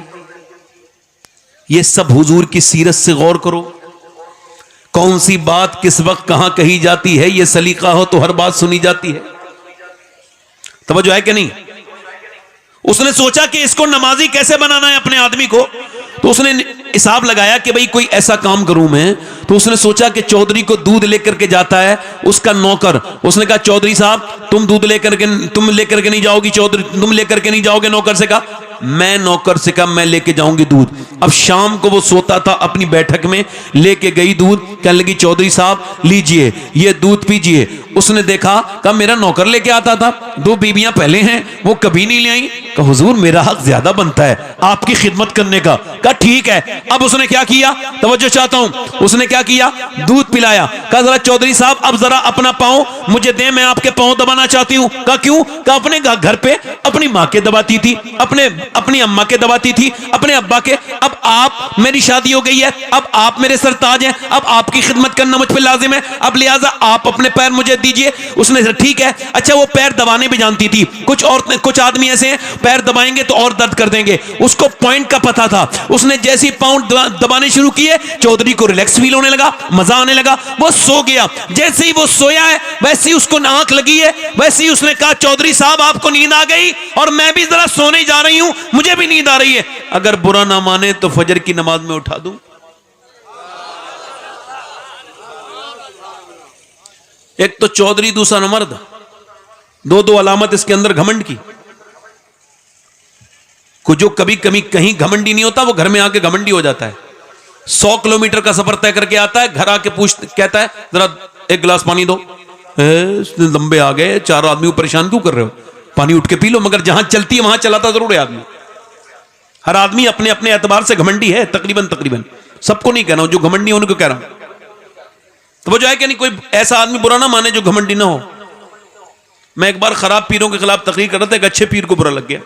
Speaker 1: ये सब हुजूर की सीरत से गौर करो, कौन सी बात किस वक्त कहां कही जाती है, ये सलीका हो तो हर बात सुनी जाती है। तवज्जो है कि नहीं? उसने सोचा कि इसको नमाजी कैसे बनाना है अपने आदमी को, तो उसने हिसाब लगाया कि भाई कोई ऐसा काम करूं मैं। तो उसने सोचा कि चौधरी को दूध लेकर के जाता है उसका नौकर। उसने कहा चौधरी साहब तुम लेकर के नहीं जाओगी, चौधरी तुम लेकर के नहीं जाओगे नौकर से। कहा मैं नौकर से कहा मैं लेके जाऊंगी दूध। अब शाम को वो सोता था अपनी बैठक में, लेके गई दूध, कहने लगी चौधरी साहब लीजिए ये दूध पीजिए। उसने देखा, कहा मेरा नौकर लेके आता था, 2 बीबियां पहले हैं वो कभी नहीं ले आई। कहा हुजूर मेरा हक ज्यादा बनता है आपकी खिदमत करने का। कहा ठीक है। अब उसने क्या किया, तवज्जो चाहता हूं, उसने क्या किया, दूध पिलाया। कहा जरा चौधरी साहब अब जरा अपना पांव मुझे दे, मैं आपके पांव दबाना चाहती हूं। कहा क्यों? कहा अपने घर पे अपनी मां के दबाती थी, अपनी अम्मा के दबाती थी, अपने अब्बा के। अब आप, मेरी शादी हो गई है, अब आप मेरे सरताज हैं, अब आपकी खिदमत करना मुझ पे लाजिम है, अब लिहाजा आप अपने पैर मुझे दीजिए। उसने ठीक है। अच्छा वो पैर दबाने भी जानती थी। कुछ आदमी ऐसे हैं पैर दबाएंगे तो और दर्द कर देंगे। उसको पॉइंट का पता था। उसने जैसे ही पाउंड दबाने शुरू किए, चौधरी को रिलैक्स फील होने लगा, मजा आने लगा, वो सो गया। जैसे ही वो सोया है वैसे ही उसको आंख लगी है, वैसे ही उसने कहा चौधरी साहब आपको नींद आ गई और मैं भी जरा सोने जा रही हूं, मुझे भी नींद आ रही है। अगर बुरा ना माने तो फजर की नमाज में उठा दूं। एक तो चौधरी, दूसरा मर्द, दो दो अलामत इसके अंदर घमंड की। को जो कभी कभी कहीं घमंडी नहीं होता वो घर में आके घमंडी हो जाता है। 100 किलोमीटर का सफर तय करके आता है, घर आके कहता है जरा एक गिलास पानी दो। लंबे आ गए, 4 आदमी परेशान क्यों कर रहे हो, पानी उठ के पी लो। मगर जहां चलती है वहां चलाता जरूर है आदमी। हर आदमी अपने अपने एतबार से घमंडी है, तकरीबन सबको नहीं कह रहा हूं, जो घमंडी है उनको कह रहा हूं। तो वो जो है कि नहीं, कोई ऐसा आदमी बुरा ना माने जो घमंडी ना हो। मैं एक बार खराब पीरों के खिलाफ तकरीर कर रहा था, एक अच्छे पीर को बुरा लग गया।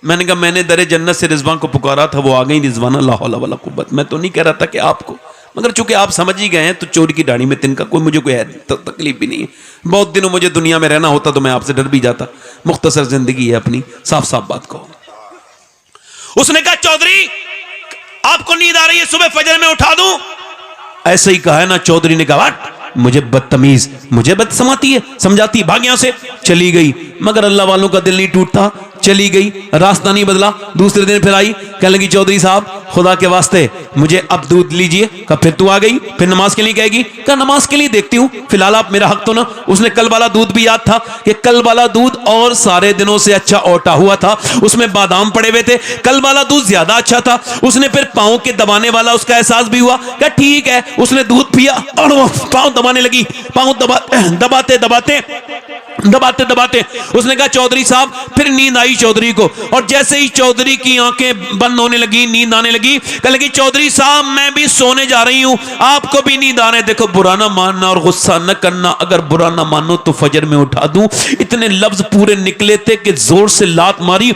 Speaker 1: मैंने कहा मैंने दरे जन्नत से रिजवान को पुकारा था, वो आ गई रिजवाना, ला हौला वला कुव्वत। मैं तो नहीं कह रहा था कि आपको, मगर चूंकि आप समझ ही गए हैं तो चोरी की दाढ़ी में तिनका कोई मुझे कोई तकलीफ भी नहीं है। बहुत दिनों मुझे दुनिया में रहना होता तो मैं आपसे डर भी जाता। मुख्तसर जिंदगी है अपनी, साफ साफ बात कहो। उसने कहा चौधरी आपको नींद आ रही है, सुबह फजर में उठा दूं? ऐसे ही कहा है ना। चौधरी ने कहा मुझे बदतमीज, मुझे बद समाती है, समझाती, भाग यहां से। चली गई। मगर अल्लाह वालों का दिल नहीं टूटता, चली गई, रास्ता नहीं बदला। दूसरे दिन फिर आई, कहने लगी चौधरी साहब खुदा के वास्ते मुझे अब दूध लीजिए। कहा फिर तू आ गई, फिर नमाज के लिए कहेगी? कहा नमाज के लिए देखती हूं, फिलहाल आप मेरा हक तो ना। उसने कल वाला दूध भी याद था कि कल वाला दूध और सारे दिनों से अच्छा ओटा हुआ था, उसमें बादाम पड़े हुए थे, कल वाला दूध ज्यादा अच्छा था। उसने फिर पांव के दबाने वाला उसका एहसास भी हुआ। क्या ठीक है, उसने दूध पिया और वो पांव दबाने लगी। पांव दबाते दबाते उसने कहा चौधरी साहब, फिर नींद आई चौधरी को। और जैसे ही चौधरी की आंखें बंद होने लगी, नींद आने लगी, कहने लगी चौधरी साहब मैं भी सोने जा रही हूं, आपको भी नींद आने। देखो बुरा ना मानना और गुस्सा न करना, अगर बुरा ना मानो तो फजर में उठा दूं। इतने लफ्ज पूरे निकले थे कि जोर से लात मारी।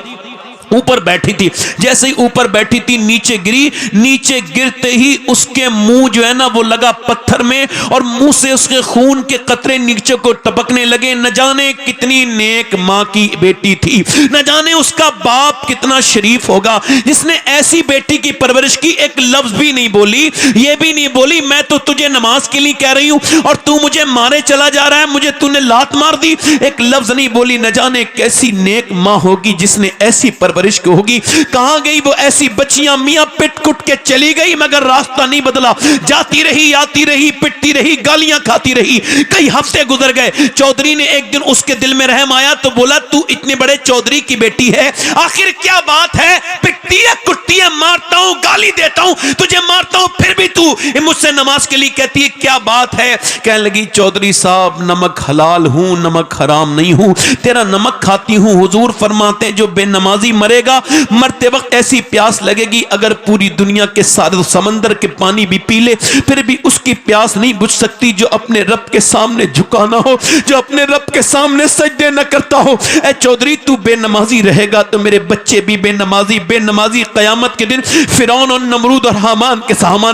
Speaker 1: ऊपर बैठी थी, जैसे ही ऊपर बैठी थी नीचे गिरी। नीचे गिरते ही उसके मुंह जो है ना वो लगा पत्थर में और मुंह से उसके खून के कतरे नीचे को टपकने लगे। न जाने कितनी नेक मां की बेटी थी, न जाने उसका बाप कितना शरीफ होगा जिसने ऐसी बेटी की परवरिश की। एक लफ्ज भी नहीं बोली, ये भी नहीं बोली मैं तो तुझे नमाज के लिए कह रही हूं और तू मुझे मारे चला जा रहा है, मुझे तूने लात मार दी। एक लफ्ज नहीं बोली। न जाने कैसी नेक मां होगी जिसने ऐसी परवरिश होगी। कहां गई वो ऐसी बच्चियां? मियां पिट कुट के चली गई मगर रास्ता नहीं बदला। जाती रही, आती रही, पिटती रही, गालियां खाती रही। कई हफ्ते गुजर गए। चौधरी ने एक दिन उसके दिल में रहम आया तो बोला तू इतने बड़े चौधरी की बेटी है, आखिर क्या बात है? पिटती है, कुटती है, मारता हूं, गाली देता हूं, तुझे मारता हूं, फिर भी तू मुझसे नमाज के लिए कहती है, क्या बात है? कहने लगी चौधरी साहब नमक हलाल हूं, नमक हराम नहीं हूं, तेरा नमक खाती हूं। हुजूर फरमाते जो बेनमाजी मरेगा, मरते वक्त ऐसी प्यास लगेगी अगर पूरी दुनिया के सारे समंदर के पानी भी पी ले फिर भी उसकी प्यास नहीं बुझ सकती जो अपने रब के सामने झुका ना हो, जो अपने रब के सामने सजदे न करता हो। ऐ चौधरी तू बेनमाजी रहेगा तो मेरे बच्चे भी बेनमाजी क़यामत के दिन फिरौन और नमरूद और हामान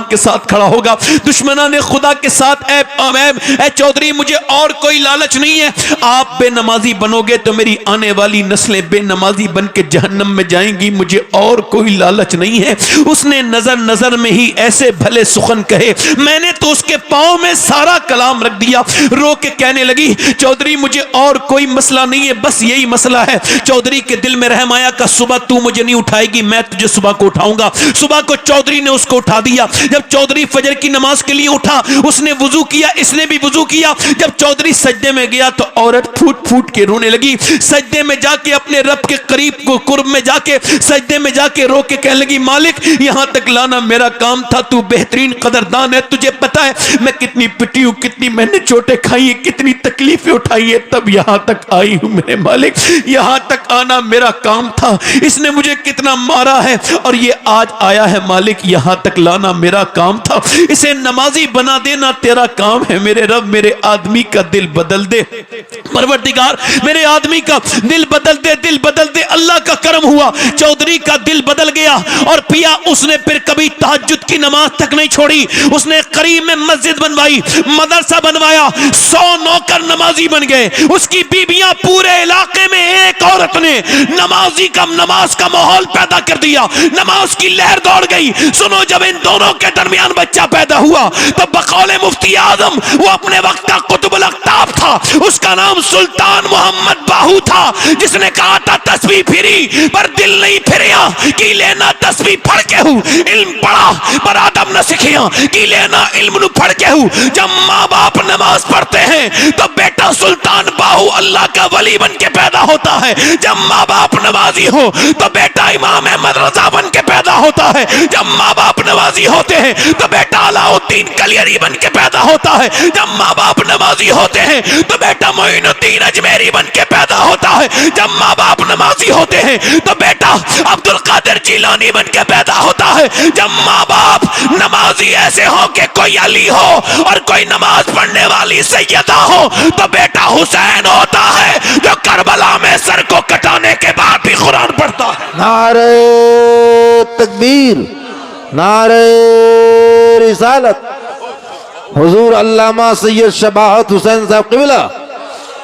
Speaker 1: के साथ खड़ा होगा, दुश्मनाने खुदा के साथ। ऐ चौधरी मुझे और कोई लालच नहीं है, आप बेनमाजी बनोगे तो मेरी आने वाली नस्लें बेनमाजी बन के जहन्नम में जाएंगी, मुझे और कोई लालच नहीं है। उसने नजर में ही ऐसे भले सुखन कहे, मैंने तो उसके पांव में सारा कलाम रख दिया। रो के कहने लगी चौधरी मुझे और कोई मसला नहीं है, बस यही मसला है। चौधरी के दिल में रहम आया का सुबह तू मुझे नहीं उठाएगी, मैं तुझे सुबह को उठाऊंगा। सुबह को चौधरी ने उसको उठा दिया। जब चौधरी फजर की नमाज के लिए उठा, उसने वुजू किया, इसने भी वुजू किया। जब चौधरी सजदे में गया तो औरत फूट फूट के रोने लगी। सजदे में जाके अपने रब के करीब को कुर्ब में जाके सजदे में जाके रो के कहने लगी मालिक यहां तक लाना मेरा काम था, तू बेहतरीन कदरदान है, तुझे पता है मैं कितनी पिटी हूं, कितनी मैंने चोटें खाई है, कितनी तकलीफें उठाई है, तब यहां तक आई हूं मेरे मालिक, यहां तक आना मेरा काम था। इसने मुझे कितना मारा है और ये आज आया है मालिक, यहां तक लाना मेरा काम था। इसे नमाजी बना देना तेरा काम है मेरे रब। मेरे आदमी का दिल बदल दे परवरदिगार, मेरे आदमी का दिल बदल दे, दिल बदल दे। अल्लाह का करम हुआ, चौधरी का दिल बदल गया और पिया उसने फिर कभी तहज्जुद की नमाज तक नहीं छोड़ी। उसने करीब में मस्जिद बनवाई, मदरसा बनवाया, 100 नौकर नमाजी बन गए। उसकी बीबियां पूरे इलाके में एक और औरत ने नमाज का माहौल पैदा कर दिया, नमाज की लहर दौड़ गई। सुनो, जब इन दोनों के दरमियान बच्चा पैदा हुआ तो बकौले मुफ्ती आजम वो अपने वक्त का कुतुबुल अख्ताब था, उसका नाम सुल्तान मोहम्मद बाहू था, जिसने कहा था तस्बीह फिरी पर दिल नहीं फिरिया कि लेना तस्बीह पढ़ के हूं, इल्म पढ़ा पर आदम न सीखिया कि लेना इल्म नु पढ़ के हूं। जब माँ बाप नमाज पढ़ते हैं तो बेटा सुल्तान बाहू अल्लाह का वली बन के पैदा होता है। जब माँ बाप नमाजी हो तो बेटा इमाम अहमद रजा बन के पैदा होता है। जब माँ बाप नमाजी होते हैं तो बेटा अलाउद्दीन कलियरी बन के पैदा होता है। जब माँ बाप नमाजी होते हैं तो बेटा मोइनुद्दीन अजमेरी बन के पैदा होता है। जब माँ बाप नमाजी होते हैं तो बेटा अब्दुल कादिर जिलानी बन के पैदा होता है। जब माँ बाप नमाजी ऐसे हो कि कोई अली हो और कोई नमाज पढ़ने वाली सैयदा हो तो बेटा हुसैन होता है, जो करबला में सर को कटाने के बाद भी कुरान पढ़ता है।
Speaker 2: नारे तकबीर, नारे रिसालत, हुजूर अल्लामा सैयद शबाहत हुसैन साहब क़िबला,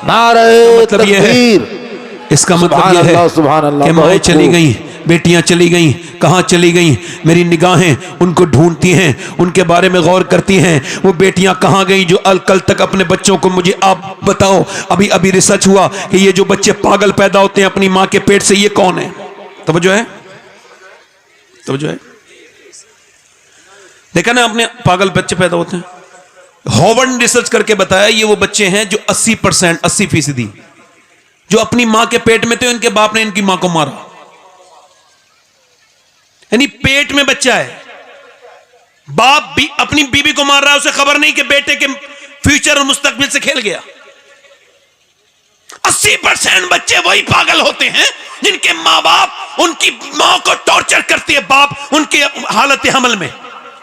Speaker 2: नारे तकबीर।
Speaker 1: इसका मतलब यह है कि माएँ चली गई, बेटियां चली गई, कहाँ चली गई? मेरी निगाहें उनको ढूंढती हैं, उनके बारे में गौर करती हैं। वो बेटियां कहाँ गई जो कल तक अपने बच्चों को, मुझे आप बताओ, अभी अभी रिसर्च हुआ कि ये जो बच्चे पागल पैदा होते हैं अपनी माँ के पेट से, ये कौन है? तवज्जो है, तवज्जो है। देखा ना, अपने पागल बच्चे पैदा होते हैं। हॉवर्ड ने रिसर्च करके बताया ये वो बच्चे हैं जो 80%, 80% जो अपनी मां के पेट में थे, उनके बाप ने इनकी मां को मारा। यानी पेट में बच्चा है, बाप भी अपनी बीवी को मार रहा है, उसे खबर नहीं कि बेटे के फ्यूचर और मुस्तकबिल से खेल गया। 80% बच्चे वही पागल होते हैं जिनके मां बाप उनकी मां को टॉर्चर करती है, बाप उनके हालत हमल में,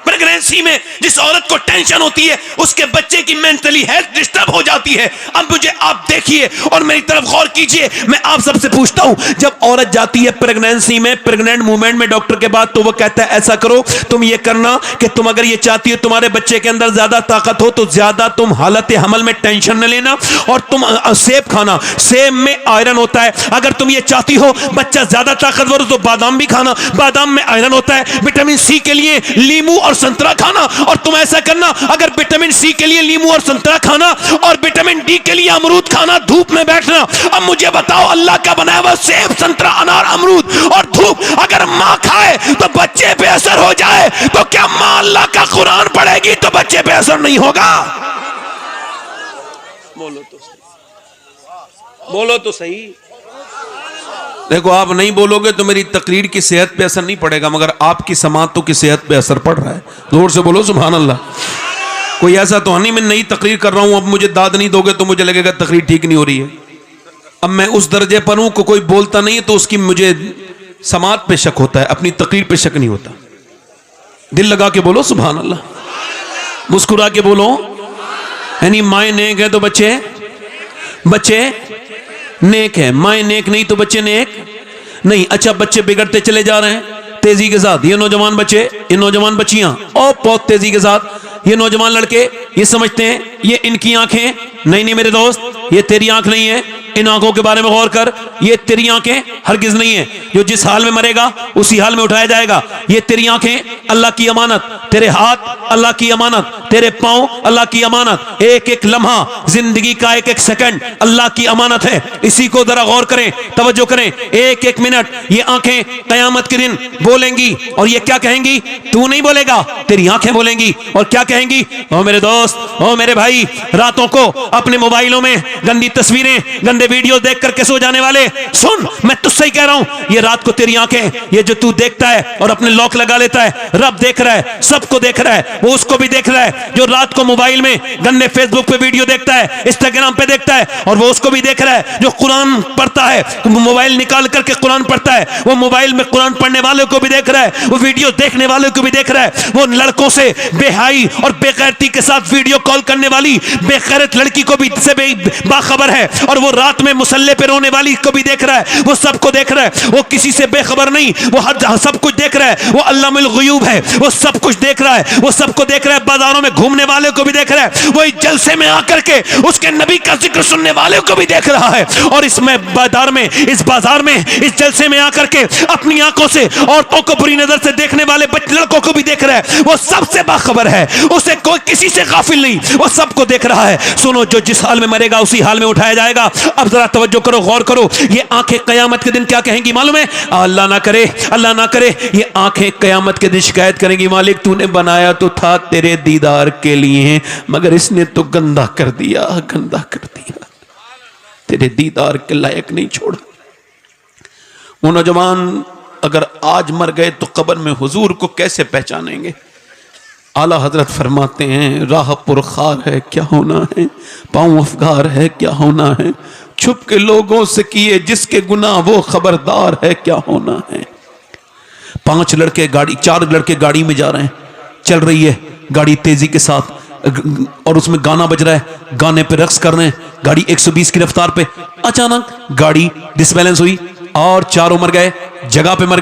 Speaker 1: प्रेगनेंसी में जिस औरत को टेंशन होती है उसके बच्चे की मेंटली हेल्थ डिस्टर्ब हो जाती है। अब मुझे आप देखिए और मेरी तरफ गौर कीजिए, मैं आप सबसे पूछता हूं, जब औरत जाती है प्रेगनेंसी में, प्रेग्नेंट मूवमेंट में डॉक्टर के बाद, तो वो कहता है ऐसा करो, तुम ये करना कि तुम अगर ये चाहती हो तुम्हारे बच्चे के अंदर ज्यादा ताकत हो तो ज्यादा तुम हालत हमल में टेंशन न लेना और तुम सेब खाना, सेब में आयरन होता है। अगर तुम ये चाहती हो बच्चा ज्यादा ताकतवर हो तो बादाम भी खाना, बादाम में आयरन होता है। विटामिन सी के लिए लीमू और संतरा खाना, और तुम ऐसा करना, अगर विटामिन सी के लिए लीमू और संतरा खाना और विटामिन डी के लिए अमरूद खाना, धूप में बैठना। अब मुझे बताओ, अल्लाह का बनाया हुआ सेब, संतरा, अनार, अमरूद और धूप अगर मां खाए तो बच्चे पे असर हो जाए, तो क्या मां अल्लाह का कुरान पढ़ेगी तो बच्चे पे असर नहीं होगा? बोलो तो सही, बोलो तो सही। देखो, आप नहीं बोलोगे तो मेरी तकरीर की सेहत पे असर नहीं पड़ेगा, मगर आपकी समातों की सेहत पे असर पड़ रहा है। जोर से बोलो सुभान अल्लाह। कोई ऐसा तो नहीं मैं नई तकरीर कर रहा हूं, अब मुझे दाद नहीं दोगे तो मुझे लगेगा तकरीर ठीक नहीं हो रही है। अब मैं उस दर्जे पर हूं को कोई बोलता नहीं है तो उसकी मुझे समात पे शक होता है, अपनी तकरीर पे शक नहीं होता। दिल लगा के बोलो सुभान अल्लाह, मुस्कुरा के बोलो। यानी माए नेक है तो बच्चे नेक है, माए नेक नहीं तो बच्चे नेक नहीं। अच्छा, बच्चे बिगड़ते चले जा रहे हैं तेजी के साथ, ये नौजवान बच्चे, ये नौजवान बच्चियां और बहुत तेजी के साथ, ये नौजवान लड़के ये समझते हैं ये इनकी आंखें, नहीं मेरे दोस्त, ये तेरी आंख नहीं है, इन आंखों के बारे में गौर कर, ये तेरी आंखें हरगिज नहीं है, जो जिस हाल में मरेगा उसी हाल में उठाया जाएगा। ये तेरी आंखें अल्लाह की अमानत, तेरे हाथ अल्लाह की अमानत, तेरे पांव अल्लाह की अमानत, एक एक लम्हा जिंदगी का एक एक सेकंड अल्लाह की अमानत है। इसी को जरा गौर करें, तवज्जो करें। एक एक मिनट ये आंखें कयामत के दिन बोलेंगी और ये क्या कहेंगी? तू नहीं बोलेगा, तेरी आंखें बोलेंगी। और क्या कहेंगी? ओ मेरे दोस्त, ओ मेरे भाई, रातों को अपने मोबाइलों में गंदी तस्वीरें, गंदे वीडियो देख करके सो जाने वाले, सुन, मैं तुझसे ही कह रहा हूं, ये रात को तेरी आंखें, ये जो तू देखता है और अपने लॉक लगा लेता है, रब देख रहा है, सबको देख रहा है, वो उसको भी देख रहा है जो रात को मोबाइल में गंदे फेसबुक पे वीडियो देखता है, इंस्टाग्राम पे देखता है, और वो उसको भी देख रहा है जो कुरान पढ़ता है, मोबाइल निकाल करके कुरान पढ़ता है, वो मोबाइल में कुरान पढ़ने वालों को भी देख रहा है, वो वीडियो देखने वालों को भी देख रहा है, वो लड़कों से बेहाई और बेगैरती के साथ वीडियो कॉल करने वाली बेगैरत लड़की को भी से बाखबर है, और वो रात
Speaker 3: रात में मुसल्ले पे रोने वाली को भी देख रहा है, वो सबको देख रहा है, वो किसी से बेखबर नहीं, वो हर सब कुछ देख रहा है, वो अल्लामुल गुयूब है, वो सब कुछ देख रहा है, वो सबको देख रहा है, बाजारों में घूमने वाले को भी देख रहा है, वो इस जलसे में आकर के उसके नबी का जिक्र सुनने वाले को भी देख रहा है, और इसमें बाजार में, इस बाजार में, इस जलसे में आकर के अपनी आंखों से औरतों को बुरी नजर से देखने वाले लड़कों को भी देख रहा है, वो सबसे बाखबर है, उसे कोई किसी से गाफिल नहीं, वो सबको देख रहा है। सुनो, जो जिस हाल में मरेगा उसी हाल में उठाया जाएगा। अब जरा तवज्जो करो, गौर करो, ये आंखें कयामत के दिन क्या कहेंगी मालूम है? अल्लाह ना करे, अल्लाह ना करे, ये आंखें कयामत के दिन शिकायत करेंगी, मालिक तूने बनाया तो था तेरे दीदार के लिए, मगर इसने तो गंदा कर दिया, गंदा कर दिया, तेरे दीदार के लायक नहीं छोड़ा। वो नौजवान अगर आज मर गए तो कब्र में हुजूर को कैसे पहचानेंगे? आला हजरत फरमाते हैं, राह पुरखार है क्या होना है, पाँव अफगार है क्या होना है, छुप के लोगों से किए जिसके गुनाह वो खबरदार है क्या होना है। 4 लड़के गाड़ी में जा रहे हैं, चल रही है गाड़ी तेजी के साथ और उसमें गाना बज रहा है, गाने पे रक्स कर रहे हैं, गाड़ी 120 की रफ्तार पे। अचानक गाड़ी डिसबैलेंस हुई और चारों मर गए, जगह पे मर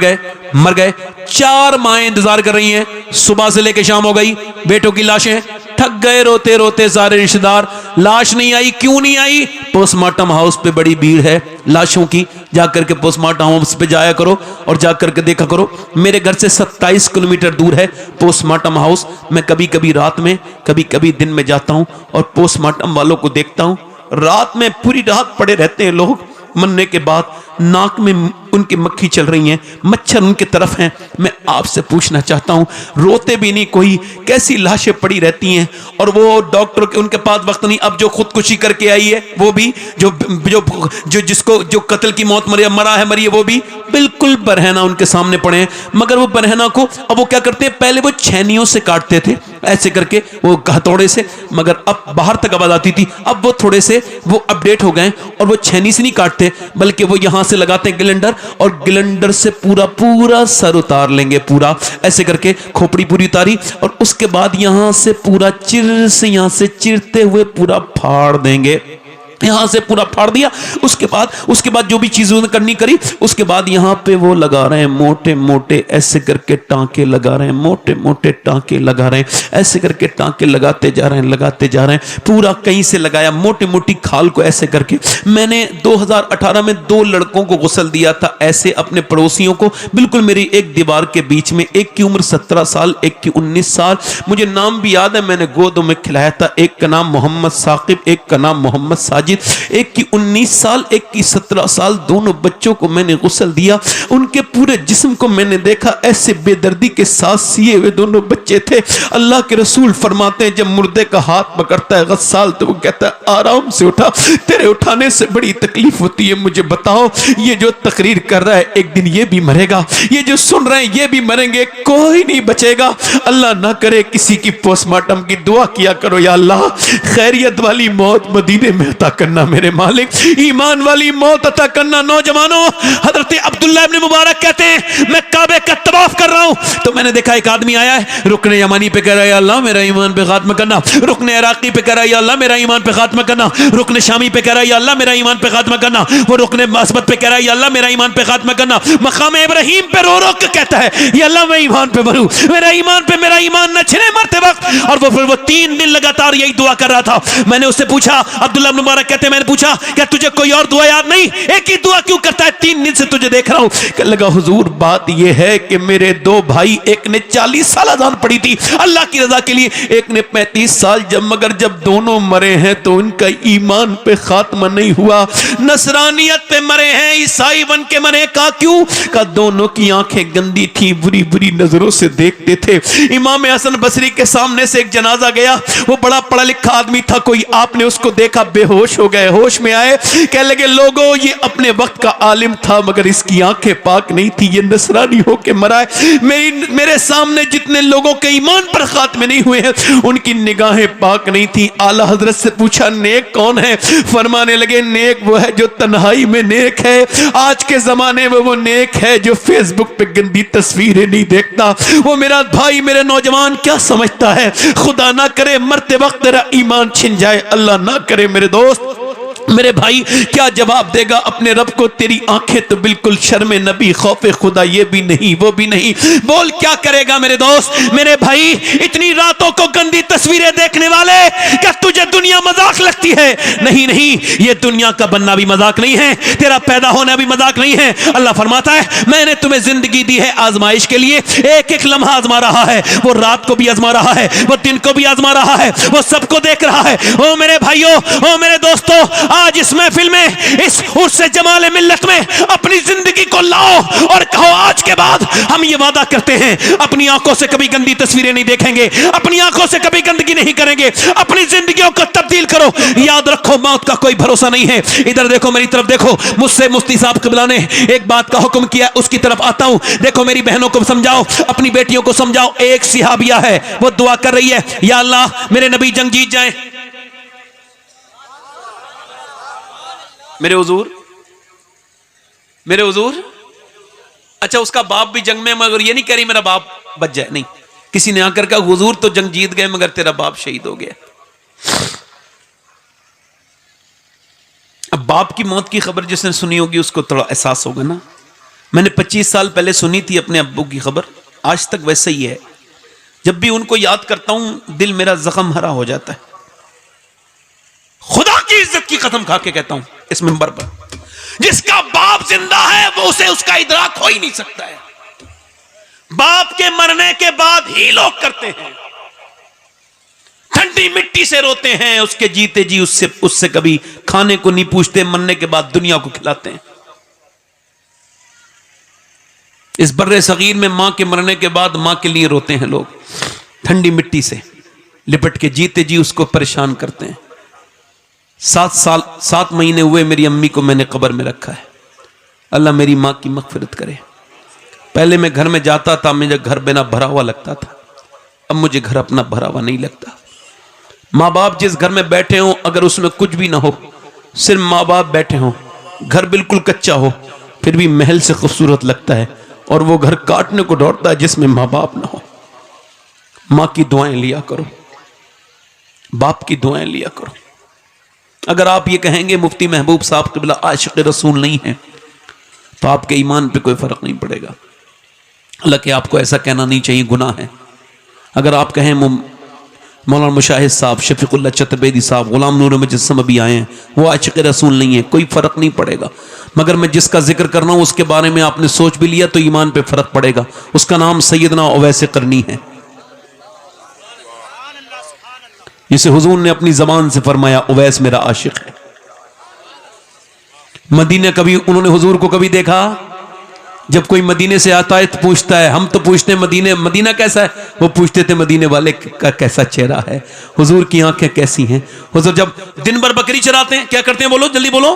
Speaker 3: गए। 4 माएं इंतजार कर रही हैं, सुबह से लेकर शाम हो गई, बेटों की लाशें, थक गए रोते रोते सारे रिश्तेदार, लाश नहीं आई, क्यों नहीं आई? पोस्टमार्टम हाउस पे बड़ी भीड़ है लाशों की, जाकर के पोस्टमार्टम हाउस पे जाया करो और जाकर के देखा करो। मेरे घर से 27 किलोमीटर दूर है पोस्टमार्टम हाउस, मैं कभी कभी रात में कभी कभी दिन में जाता हूं और पोस्टमार्टम वालों को देखता हूं, रात में पूरी रात पड़े रहते हैं लोग, मरने के बाद नाक में उनकी मक्खी चल रही हैं, मच्छर उनके तरफ हैं। मैं आपसे पूछना चाहता हूं, रोते भी नहीं कोई, कैसी लाशें पड़ी रहती हैं, और वो डॉक्टर के उनके पास वक्त नहीं। अब जो खुदकुशी करके आई है वो भी, जो जिसको जो कत्ल की मौत मरा है वो भी बिल्कुल बरहना उनके सामने पड़े हैं। मगर वो बरहना को अब वो क्या करते हैं, पहले वो छेनियों से काटते थे ऐसे करके, वो हथौड़े से, मगर अब बाहर तक आवाज आती थी, अब वो थोड़े से वो अपडेट हो गए और वो छेनी से नहीं काटते, बल्कि वो यहां से लगाते हैं ग्लिंडर, और ग्लिंडर से पूरा सर उतार लेंगे, पूरा ऐसे करके खोपड़ी पूरी उतारी, और उसके बाद यहां से पूरा यहां से चिरते हुए पूरा फाड़ देंगे, यहां से पूरा फाड़ दिया। उसके बाद जो भी चीजें करनी करी, उसके बाद यहां पे वो लगा रहे हैं मोटे मोटे ऐसे करके टांके लगा रहे हैं, मोटे मोटे टांके लगा रहे हैं, ऐसे करके टांके लगाते जा रहे हैं, पूरा कहीं से लगाया, मोटी मोटी खाल को ऐसे करके। मैंने 2018 में 2 लड़कों को गुस्ल दिया था ऐसे, अपने पड़ोसियों को, बिल्कुल मेरी एक दीवार के बीच में, एक की उम्र 17 साल, एक की 19 साल, मुझे नाम भी याद है, मैंने गोदों में खिलाया था। एक का नाम मोहम्मद साकिब, एक का नाम मोहम्मद साजिद, एक की 19 साल, एक की 17 साल, दोनों बच्चों को मैंने गुस्ल दिया। उनके पूरे जिस्म को मैंने देखा, ऐसे बेदर्दी के साथ सिए हुए दोनों बच्चे थे। अल्लाह के रसूल फरमाते हैं, जब मुर्दे का हाथ पकड़ता है गस्साल तो वो कहता है आराम से उठा, तेरे उठाने से बड़ी तकलीफ होती है। मुझे बताओ, ये जो तकरीर कर रहा है एक दिन ये भी मरेगा, ये जो सुन रहे हैं ये भी मरेंगे, कोई नहीं बचेगा। अल्लाह ना करे किसी की पोस्टमार्टम की दुआ किया करो, या अल्लाह खैरियत वाली मौत मदीने में अता करना मेरे मालिक, ईमान वाली मौत अता करना। नौजवानों, हजरत अब्दुल्लाह इब्न मुबारक कहते हैं, मैं काबे का तवाफ कर रहा हूं तो मैंने देखा एक आदमी आया है, रुकने यमानी पे कह रहा है या अल्लाह मेरा ईमान पे खात्मा करना, रुकने इराकी पे कह रहा है या अल्लाह मेरा ईमान पे खात्मा करना, रुकने शामी पे कह रहा है या अल्लाह मेरा ईमान पे खात्मा करना, वो रुकने मस्बत पे कह रहा है या अल्लाह मेरा ईमान पे खात्मा करना, मकाम इब्राहिम पे रो रो के कहता है या अल्लाह मैं ईमान पे मरूं, मेरा ईमान न छिने मरते वक्त। और वो फिर 3 दिन लगातार यही दुआ कर रहा था। मैंने उससे पूछा, अब्दुल्लाह इब्न मुबारक कहते हैं, मैंने पूछा क्या तुझे कोई और दुआ याद नहीं, एक ही दुआ क्यों करता है, 3 दिन से तुझे देख रहा हूं। कहने लगा हुजूर बात यह है कि मेरे 2 भाई, एक ने 40 साल अजान पड़ी थी अल्लाह की रजा के लिए, एक ने 35 साल, मगर जब दोनों मरे हैं तो उनका ईमान पे खात्मा नहीं हुआ, नसरानियत पे मरे हैं, ईसाई बन के मरे। का क्यों? का दोनों की आंखें गंदी थी, बुरी बुरी नजरों से देखते थे। इमाम हसन बसरी के सामने से एक जनाजा गया, वो बड़ा पढ़ा लिखा आदमी था, कोई आपने उसको देखा, बेहोश हो गए, होश में आए, कहने लगे लोगों ये अपने वक्त का आलिम था मगर इसकी आंखें पाक नहीं थी, ये नसरानी होके मरा है। मेरे सामने जितने लोगों के ईमान पर खात्मे नहीं हुए हैं उनकी निगाहें पाक नहीं थी। आला हजरत से पूछा नेक कौन है? फरमाने लगे नेक वो है जो तन्हाई में नेक है। आज के जमाने में वो नेक है जो फेसबुक पे गंदी तस्वीरें नहीं देखता। वो मेरा भाई, मेरे नौजवान क्या समझता है? खुदा ना करे मरते वक्त तेरा ईमान छिन जाए, अल्लाह ना करे मेरे दोस्त मेरे भाई क्या जवाब देगा अपने रब को? तेरी आंखें तो बिल्कुल शर्म नबी खौफ खुदा ये भी नहीं वो भी नहीं। बोल क्या करेगा मेरे दोस्त मेरे भाई? इतनी रातों को गंदी तस्वीरें देखने वाले, क्या तुझे दुनिया मजाक लगती है? नहीं नहीं, ये दुनिया का बनना भी मजाक नहीं है, तेरा पैदा होना भी मजाक नहीं है। अल्लाह फरमाता है मैंने तुम्हें जिंदगी दी है आजमाइश के लिए, एक एक लम्हा आजमा रहा है, वो रात को भी आजमा रहा है, वो दिन को भी आजमा रहा है, वो सबको देख रहा है। ओ मेरे भाइयों, ओ मेरे दोस्तों, आज इस महफिल में, इस उर्से जमाल मिल्लत में अपनी जिंदगी को लाओ और कहो आज के बाद हम ये वादा करते हैं अपनी आंखों से कभी गंदी तस्वीरें नहीं देखेंगे, अपनी आंखों से कभी गंदगी नहीं करेंगे, अपनी जिंदगियों को तब्दील करो। याद रखो मौत का कोई भरोसा नहीं है। इधर देखो, मेरी तरफ देखो, मुझसे मुफ्ती साहब क़िबला ने एक बात का हुक्म किया, उसकी तरफ आता हूं। देखो मेरी बहनों को समझाओ, अपनी बेटियों को समझाओ। एक सिहाबिया है, वो दुआ कर रही है, या अल्लाह मेरे नबी जंग जीत जाए। मेरे हुजूर, अच्छा उसका बाप भी जंग में, मगर ये नहीं कह रही मेरा बाप बच जाए, नहीं। किसी ने आकर कहा हुजूर तो जंग जीत गए मगर तेरा बाप शहीद हो गया। अब बाप की मौत की खबर जिसने सुनी होगी उसको थोड़ा एहसास होगा ना। मैंने 25 साल पहले सुनी थी अपने अब्बू की खबर, आज तक वैसे ही है। जब भी उनको याद करता हूं दिल मेरा जख्म हरा हो जाता है। खुदा की इज्जत की कसम खा के कहता हूं इस मिंबर पर, जिसका बाप जिंदा है वो उसे उसका इदराक हो ही नहीं सकता है। बाप के मरने के बाद ही लोग करते हैं, ठंडी मिट्टी से रोते हैं, उसके जीते जी उससे कभी खाने को नहीं पूछते, मरने के बाद दुनिया को खिलाते हैं। इस बर्रे सगीर में मां के मरने के बाद मां के लिए रोते हैं लोग, ठंडी मिट्टी से लिपट के जीते जी उसको परेशान करते हैं। 7 महीने हुए मेरी अम्मी को मैंने कब्र में रखा है। अल्लाह मेरी माँ की मग़फ़िरत करे। पहले मैं घर में जाता था, मुझे घर बिना भरा हुआ लगता था, अब मुझे घर अपना भरा हुआ नहीं लगता। माँ बाप जिस घर में बैठे हों, अगर उसमें कुछ भी ना हो, सिर्फ माँ बाप बैठे हों, घर बिल्कुल कच्चा हो, फिर भी महल से खूबसूरत लगता है। और वो घर काटने को दौड़ता है जिसमें माँ बाप ना हो। माँ की दुआएं लिया करो, बाप की दुआएं लिया करो। अगर आप ये कहेंगे मुफ्ती महबूब साहब क़िबला आशिक़ रसूल नहीं है, तो आपके ईमान पे कोई फ़र्क नहीं पड़ेगा। हालांकि आपको ऐसा कहना नहीं चाहिए, गुनाह है। अगर आप कहें मौलाना मुशाहिद साहब, शफीकुल्लाह चतुर्वेदी साहब, गुलाम नूर मुजस्सम अभी आए हैं, वो आशिक़ रसूल नहीं है, कोई फ़र्क नहीं पड़ेगा। मगर मैं जिसका जिक्र कर रहा हूँ उसके बारे में आपने सोच भी लिया तो ईमान पे फ़र्क पड़ेगा। उसका नाम सैयदना उवैस करनी है, जिसे हुजूर ने अपनी जबान से फरमाया उवैस मेरा आशिक है। मदीने कभी उन्होंने हुजूर को कभी देखा? जब कोई मदीने से आता है तो पूछता है, हम तो पूछते हैं मदीना कैसा है, वो पूछते थे मदीने वाले का कैसा चेहरा है, हुजूर की आंखें कैसी हैं। हुजूर जब दिन भर बकरी चराते हैं, क्या करते हैं बोलो जल्दी बोलो,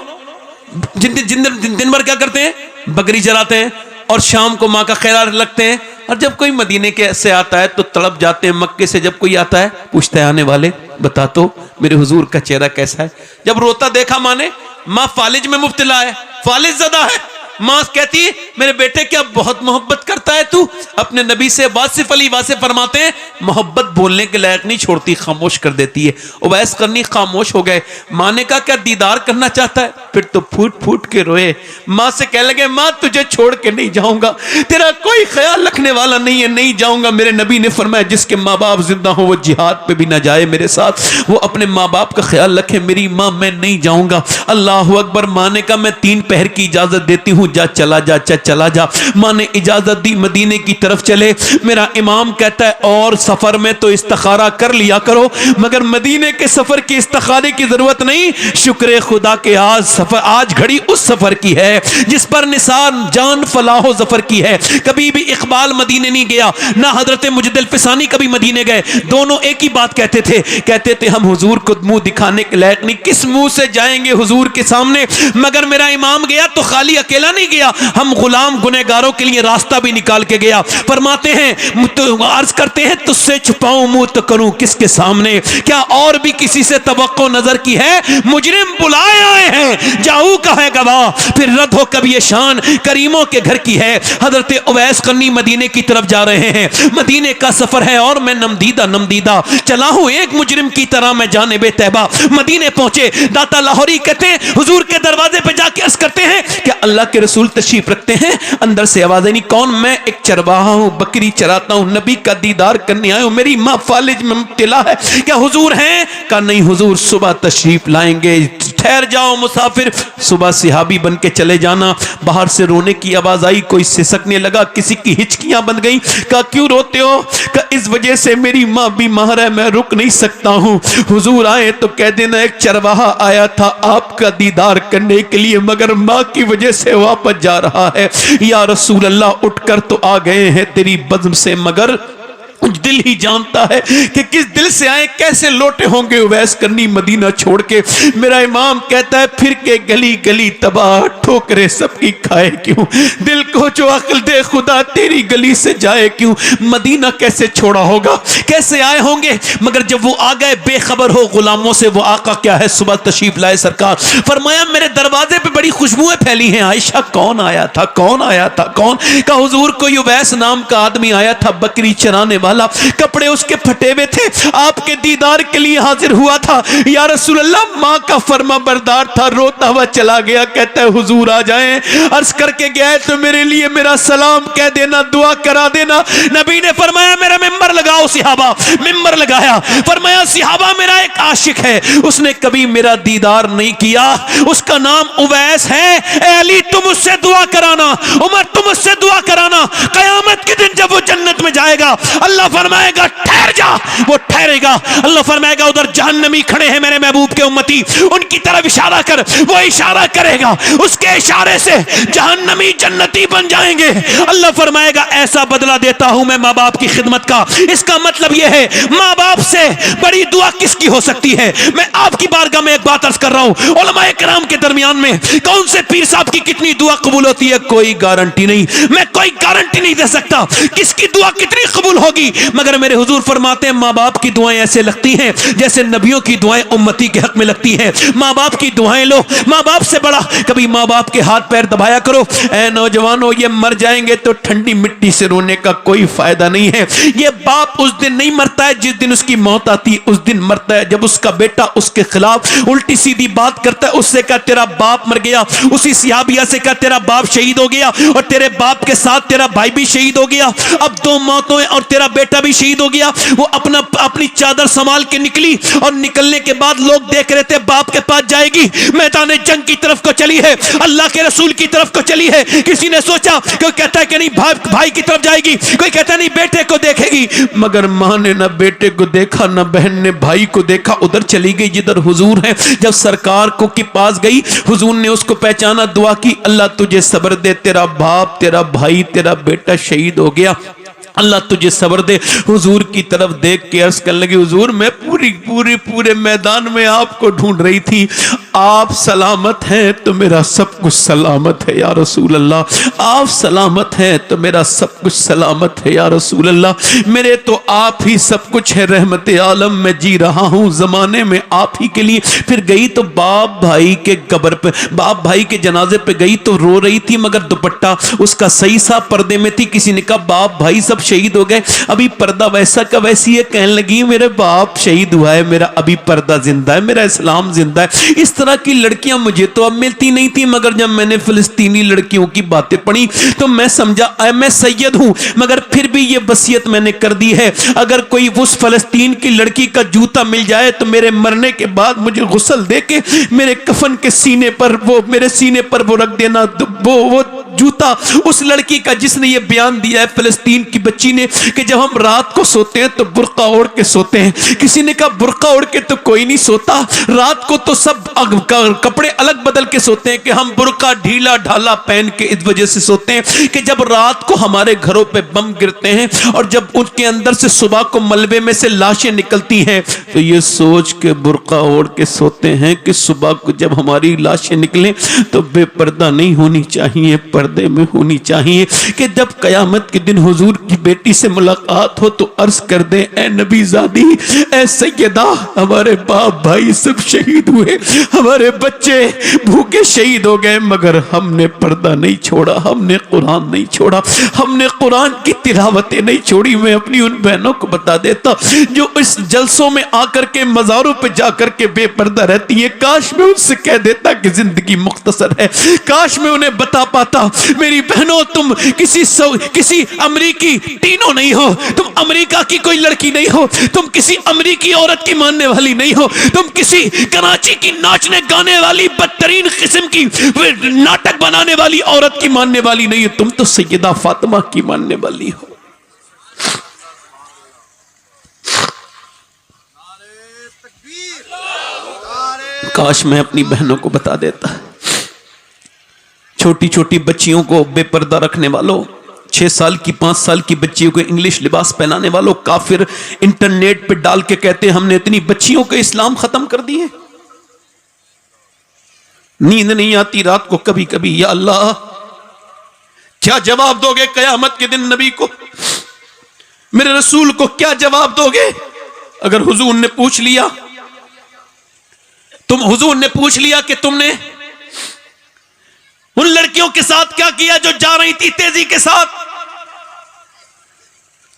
Speaker 3: दिन भर क्या करते हैं? बकरी चराते हैं और शाम को माँ का ख्याल रखते हैं। और जब कोई मदीने के से आता है तो तड़प जाते हैं। मक्के से जब कोई आता है पूछता है आने वाले बता तो मेरे हुजूर का चेहरा कैसा है। जब रोता देखा माँ ने, माँ फालिज में मुब्तला है, फालिज ज़दा है, माँ कहती है मेरे बेटे क्या बहुत मोहब्बत करता है तू अपने नबी से। वासिफ अली वासिफ फरमाते हैं मोहब्बत बोलने के लायक नहीं छोड़ती, खामोश कर देती है। उवैस करनी खामोश हो गए। माँ ने कहा क्या दीदार करना चाहता है? फिर तो फूट फूट के रोए। माँ से कह लगे माँ तुझे छोड़ के नहीं जाऊंगा, तेरा कोई ख्याल रखने वाला नहीं है, नहीं जाऊंगा। मेरे नबी ने फरमाया जिसके माँ बाप जिंदा हो वो जिहाद पे भी ना जाए मेरे साथ, वो अपने माँ बाप का ख्याल रखे। मेरी माँ मैं नहीं जाऊंगा। अल्लाह अकबर। माँ ने कहा मैं 3 पहर की इजाजत देती हूँ, जा चला जा चला जा। माँ ने इजाजत दी, मदीने की तरफ चले। मेरा इमाम कहता है और सफर में तो इस्तिखारा कर लिया करो, मगर मदीने के सफर की इस्तिखारे की जरूरत नहीं। शुक्र खुदा के आज घड़ी उस सफर की है जिस पर निसार जान फलाहो जफर की है। कभी भी इकबाल मदीने नहीं गया, ना हजरत मुजद्दिल फिसानी कभी मदीने गए। दोनों एक ही बात कहते थे हम हुजूर को मुंह दिखाने के लायक नहीं, किस मुंह से जाएंगे हुजूर के सामने। मगर मेरा इमाम गया तो खाली अकेला नहीं गया, हम गुलाम गुलाम गुनहगारों के लिए रास्ता भी निकाल के गया। फरमाते हैं तो अर्ज करते हैं तुझसे छुपाऊं मुंह तो करूं किसके सामने, क्या और भी किसी से तवक्को नजर की है? मुजरिम बुलाए आए हैं, जाऊ का है गवाह, फिर रद्द हो कभी ये शान करीमों के घर की है। हजरत उवैस करनी मदीने की तरफ जा रहे हैं, मदीने का सफर है और मैं नमदीदा चला हूं एक मुजरिम की तरह मैं जाने बे तैबा। मदीने पहुंचे, दाता लाहौरी कहते हैं हुजूर के दरवाजे पे जाके अर्ज करते हैं कि अल्लाह के रसूल तशरीफ रखते हैं। अंदर से आवाज नहीं, कौन? मैं एक चरवाहा हूं, बकरी चराता हूं, नबी का दीदार करने आया हूं, मेरी मां फालिज में मुब्तला है, क्या हुजूर हैं? कहा नहीं हुजूर, सुबह तशरीफ लाएंगे, ठहर जाओ मुसाफिर, सुबह सिहाबी बन के चले जाना। बाहर से रोने की आवाज आई, कोई सिसकने लगा, किसी की हिचकियां बन गई। कहा क्यों रोते हो? कहा इस वजह से मेरी मां बीमार है, मैं रुक नहीं सकता हूं। हुजूर आए तो कह देना एक चरवाहा आया था आपका दीदार करने के लिए, मगर मां की वजह से वापस जा रहा है। या रसूल अल्लाह, उठकर तो आ गए हैं तेरी बज़्म से, मगर दिल ही जानता है कि किस दिल से आए, कैसे लौटे होंगे उवैस करनी मदीना छोड़ के। मेरा इमाम कहता है फिर के गली गली तबाह, ठोकरे सबकी खाए क्यों, दिल को जो अक्ल दे खुदा तेरी गली से जाए क्यों। मदीना कैसे छोड़ा होगा, कैसे आए होंगे, मगर जब वो आ गए बेखबर हो गुलामों से, वो आका क्या है सुबह तशरीफ लाए सरकार। फरमाया मेरे दरवाजे पे बड़ी खुशबुएं फैली हैं। आयशा कौन आया था, कौन आया था, कौन? का हुजूर कोई उवैस नाम का आदमी आया था, बकरी चराने वाला, कपड़े उसके फटे हुए थे, आपके दीदार के लिए हाजिर हुआ था। या रसूल अल्लाह, मां का फर्मा बरदार था, रोता हुआ चला गया। कहता है हुजूर आ जाएं, अर्ज करके गया है तो मेरे लिए मेरा सलाम कह देना, दुआ करा देना। नबी ने फरमाया मेरा मिंबर लगाओ सिहाबा, मिंबर लगाया। फरमाया सिहाबा मेरा एक आशिक है, उसने कभी मेरा दीदार नहीं किया, उसका नाम उवैस है। ए अली तुम उससे दुआ कराना, उमर तुम उससे दुआ कराना, कयामत के दिन जब वो जन्नत में जाएगा अल्लाह फरमाएगा ठहर जा, वो ठहरेगा। अल्लाह फरमाएगा उधर जहन्नमी खड़े हैं मेरे महबूब के उम्मती, उनकी तरफ इशारा कर, वो इशारा करेगा, उसके इशारे से जहन्नमी जन्नती बन जाएंगे। अल्लाह फरमाएगा ऐसा बदला देता हूं मैं माँ बाप की खिदमत का। इसका मतलब यह है माँ बाप से बड़ी दुआ किसकी हो सकती है। मैं आपकी बारगाह में एक बात अर्ज कर रहा हूं, उलमाए किराम के दरमियान में कौन से पीर साहब की कितनी दुआ कबूल होती है, कोई गारंटी नहीं, मैं कोई गारंटी नहीं दे सकता किसकी दुआ कितनी कबूल होगी। मगर मेरे हुजूर फरमाते हैं माँ बाप की दुआएं ऐसे लगती हैं जैसे नबियों की दुआएं उम्मती के हक में लगती हैं। माँ बाप की दुआएं लो, माँ बाप से बड़ा कभी माँ बाप के हाथ पैर दबाया करो। ऐ नौजवानों, ये मर जाएंगे तो ठंडी मिट्टी से रोने का कोई फायदा नहीं है। ये बाप उस दिन नहीं मरता है जिस दिन उसकी मौत आती है, उस दिन मरता है जब उसका बेटा उसके खिलाफ उल्टी सीधी बात करता है। उससे कहा तेरा बाप मर गया, उसी सिहाबिया से कहा तेरा बाप शहीद हो गया और तेरे बाप के साथ तेरा भाई भी शहीद हो गया, अब दो मौतों हैं और तेरा बेटा भी शहीद हो गया। वो अपनी चादर संभाल के निकली और निकलने के बाद लोग देख रहे थे बाप के पास जाएगी, मैदान जंग की तरफ को चली है, अल्लाह के रसूल की तरफ को चली है। किसी ने सोचा, कोई कहता है कि नहीं भाई की तरफ जाएगी, कोई कहता है नहीं बेटे को देखेगी, मगर मां ने ना बेटे को देखा ना बहन ने भाई को देखा, उधर चली गई जिधर हुजूर है। जब सरकार को के पास गई, हुजूर ने उसको पहचाना, दुआ की, अल्लाह तुझे सब्र दे, तेरा बाप तेरा भाई तेरा बेटा शहीद हो गया, अल्लाह तुझे सब्र दे। हुजूर की तरफ देख के अर्ज करने लगी, हुजूर मैं पूरे मैदान में आपको ढूंढ रही थी, आप सलामत हैं तो मेरा सब कुछ सलामत है या रसूल अल्लाह, आप सलामत हैं तो मेरा सब कुछ सलामत है या रसूल अल्लाह, मेरे तो आप ही सब कुछ है, रहमत आलम में जी रहा हूँ जमाने में आप ही के लिए। फिर गई तो बाप भाई के कब्र पे, बाप भाई के जनाजे पे गई तो रो रही थी, मगर दुपट्टा उसका सही सा पर्दे में थी। किसी ने कहा बाप भाई सब शहीद हो गए, अभी पर्दा वैसा का वैसी है। कहने लगी मेरे बाप शहीद हुआ है, मेरा अभी पर्दा जिंदा है, मेरा इस्लाम जिंदा है। इस तरह की लड़कियां मुझे तो अब मिलती नहीं थी, मगर जब मैंने फिलिस्तीनी लड़कियों की बातें पढ़ी तो मैं समझा मैं सैयद हूं, मगर फिर भी ये वसीयत मैंने कर दी है, अगर कोई उस फलस्तीन की लड़की का जूता मिल जाए तो मेरे मरने के बाद मुझे गुस्ल दे के मेरे कफन के सीने पर वो मेरे सीने पर वो रख देना, वो जूता उस लड़की का जिसने ये बयान दिया है फिलिस्तीन की बच्ची ने कि जब हम रात को सोते हैं तो बुर्का ओढ़ के सोते हैं। किसी ने कहा बुर्का ओढ़ के तो कोई नहीं सोता, रात को तो सब कपड़े अलग बदल के सोते हैं कि हम बुर्का ढीला ढाला पहन के इस वजह से सोते हैं कि जब रात को हमारे घरों पे बम गिरते हैं और जब उनके अंदर से सुबह को मलबे में से लाशें निकलती हैं तो ये सोच के बुर्का ओढ़ के सोते हैं कि सुबह को जब हमारी लाशें निकलें तो बेपर्दा नहीं होनी चाहिए, पर्दे में होनी चाहिए कि जब कयामत के दिन हुजूर की बेटी से मुलाकात हो तो अर्ज कर दे, ए नबी ज़ादी, ए सैयदा, हमारे बाप भाई सब शहीद हुए, हमारे बच्चे भूखे शहीद हो गए, मगर हमने पर्दा नहीं छोड़ा, हमने कुरान नहीं छोड़ा, हमने कुरान की तिलावतें नहीं छोड़ी। मैं अपनी उन बहनों को बता देता जो इस जलसों में आकर के मज़ारों पे जाकर के बेपर्दा रहती है, काश मैं उनसे कह देता कि जिंदगी मुख्तसर है, काश मैं उन्हें बता पाता, मेरी बहनों तुम किसी अमरीकी टीनो नहीं हो, तुम अमेरिका की कोई लड़की नहीं हो, तुम किसी अमरीकी औरत की मानने वाली नहीं हो, तुम किसी कराची की नाचने गाने वाली बदतरीन किस्म की नाटक बनाने वाली औरत की मानने वाली नहीं हो, तुम तो सैयदा फातिमा की मानने वाली हो। काश मैं अपनी बहनों को बता देता। छोटी छोटी बच्चियों को बेपर्दा रखने वालों, 6 साल की 5 साल की बच्चियों को इंग्लिश लिबास पहनाने वालों, काफिर इंटरनेट पे डाल के कहते हैं हमने इतनी बच्चियों के इस्लाम खत्म कर दिए। नींद नहीं आती रात को कभी कभी, या अल्लाह क्या जवाब दोगे कयामत के दिन नबी को, मेरे रसूल को क्या जवाब दोगे? अगर हुजूर ने पूछ लिया, हुजूर ने पूछ लिया कि तुमने उन लड़कियों के साथ क्या किया जो जा रही थी तेजी के साथ।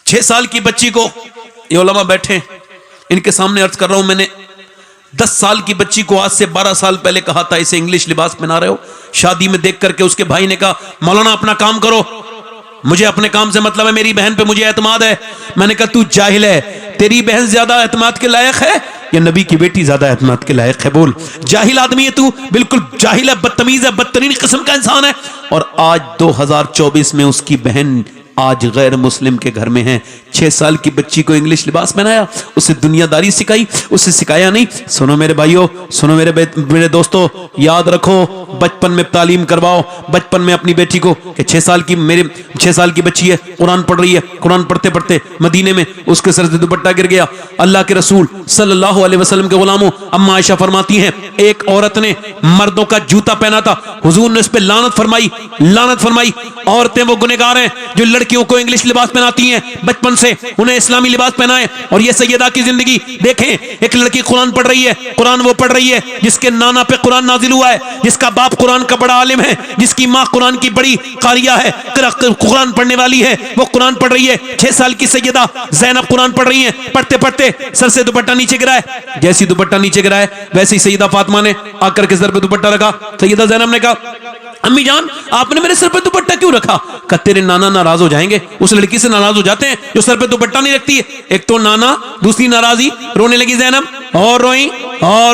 Speaker 3: 6 साल की बच्ची को, ये उलमा बैठे इनके सामने अर्ज कर रहा हूं, मैंने 10 साल की बच्ची को आज से 12 साल पहले कहा था इसे इंग्लिश लिबास पहना रहे हो। शादी में देख करके उसके भाई ने कहा मौलाना अपना काम करो, मुझे अपने काम से मतलब है, मेरी बहन पे मुझे एतमाद है। मैंने कहा तू जाहिल है, तेरी बहन ज्यादा एतमाद के लायक है या नबी की बेटी ज्यादा एतमाद के लायक है? बोल, जाहिल आदमी है तू, बिल्कुल जाहिल है, बदतमीज है, बदतरीन किस्म का इंसान है। और आज 2024 में उसकी बहन आज गैर मुस्लिम के घर में है। 6 साल की बच्ची को इंग्लिश लिबास पहनाया, उसे दुनियादारी सिखाई, उसे सिखाया नहीं। सुनो मेरे भाइयों, सुनो मेरे दोस्तों, याद रखो, बचपन में तालीम करवाओ, बचपन में अपनी बेटी को कि 6 साल की बच्ची है, कुरान पढ़ रही है, कुरान पढ़ते पढ़ते मदीने में उसके सर से दुपट्टा गिर गया। अल्लाह के रसूल सल्लल्लाहु अलैहि वसल्लम के गुलामों, अम्मा आयशा फरमाती हैं एक औरत ने मर्दों का जूता पहना था, हुजूर ने उस पर लानत फरमाई। औरतें वो गुनहगार हैं जो लड़कियों को इंग्लिश लिबास पहनाती हैं, बचपन से उन्हें इस्लामी लिबास पहनाए। और ये सैयदा की जिंदगी देखें, एक लड़की कुरान पढ़ रही है, कुरान वो पढ़ रही है जिसके नाना पे कुरान नाजिल हुआ है, जिसका बाप कुरान का बड़ा आलिम है, जिसकी माँ कुरान की बड़ी कारिया है, कुरान पढ़ने वाली है, वो कुरान पढ़ रही है। 6 साल की सैयदा ज़ैनब कुरान पढ़ रही है, पढ़ते पढ़ते सर से दुपट्टा नीचे गिरा है। जैसी दुपट्टा नीचे गिरा है वैसे ही सैयदा फातिमा ने आकर के सर पे दुपट्टा रखा। सैयदा ज़ैनब ने कहा अम्मी जान आपने मेरे सर पे दुपट्टा क्यों रखा? कहा तेरे नाना नाराज हो जाएंगे। उस लड़की से नाराज हो जाते हैं जो सर पे दुपट्टा नहीं रखती है। एक तो नाना, दूसरी नाराजी। रोने लगी ज़ैनब, और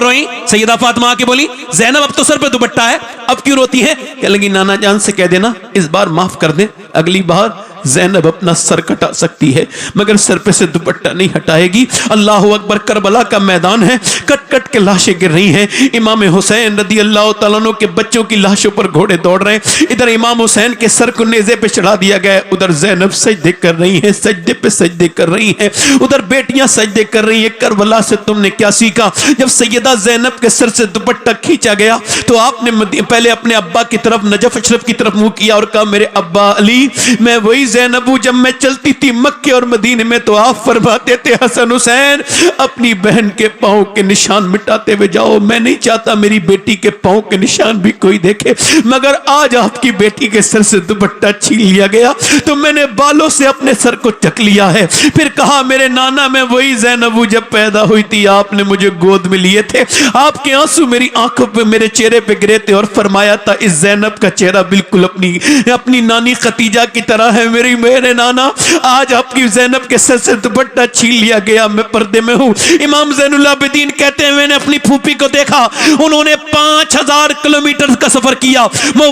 Speaker 3: रोई। सैयदा फातिमा आके बोली ज़ैनब अब तो सर पे दुपट्टा है, अब क्यों रोती है? कह लगी नाना जान से कह देना इस बार माफ कर दे, अगली बार ज़ैनब अपना सर कटा सकती है मगर सर पे से दुपट्टा नहीं हटाएगी। अल्लाह अकबर, करबला का मैदान है, कट कट के लाशें गिर रही हैं। इमाम हुसैन रदी अल्लाह तआला अन्हु के बच्चों की लाशों पर घोड़े दौड़ रहे हैं। इधर इमाम हुसैन के सर को नेज़े पे चढ़ा दिया गया, उधर ज़ैनब सजदे कर रही हैं, सजदे पे सजदे कर रही हैं, उधर बेटियां सजदे कर रही हैं। करबला से तुमने क्या सीखा? जब सैयदा ज़ैनब के सर से दुपट्टा खींचा गया तो आपने पहले अपने अब्बा की तरफ, नजफ अशरफ की तरफ मुंह किया और कहा मेरे अब्बा अली, मैं वही ज़ैनब हूं जब मैं चलती थी मक्के और मदीने में तो आप फरमाते थे हसन हुसैन अपनी बहन के पांव के निशान मिटाते हुए जाओ, मैं नहीं चाहता मेरी बेटी के पांव के निशान भी कोई देखे। मगर आज आपकी बेटी के सर से दुपट्टा छीन लिया गया तो मैंने बालों से अपने सर को ढक लिया है। फिर कहा मेरे नाना मैं वही ज़ैनब हूं जब पैदा हुई थी, आपने मुझे गोद में लिए थे, आपके आंसू मेरी आंखों पे, मेरे चेहरे पे गिरे थे और फरमाया था इस ज़ैनब का चेहरा बिल्कुल अपनी नानी खतीजा की तरह है। मेरे नाना आज आपकी ज़ैनब के सर से दुपट्टा छीन लिया गया, मैं पर्दे में हूं। इमाम ज़ैनुल आबिदीन कहते हैं मैंने अपनी फूफी को देखा, उन्होंने 5000 किलोमीटर का सफर किया। वो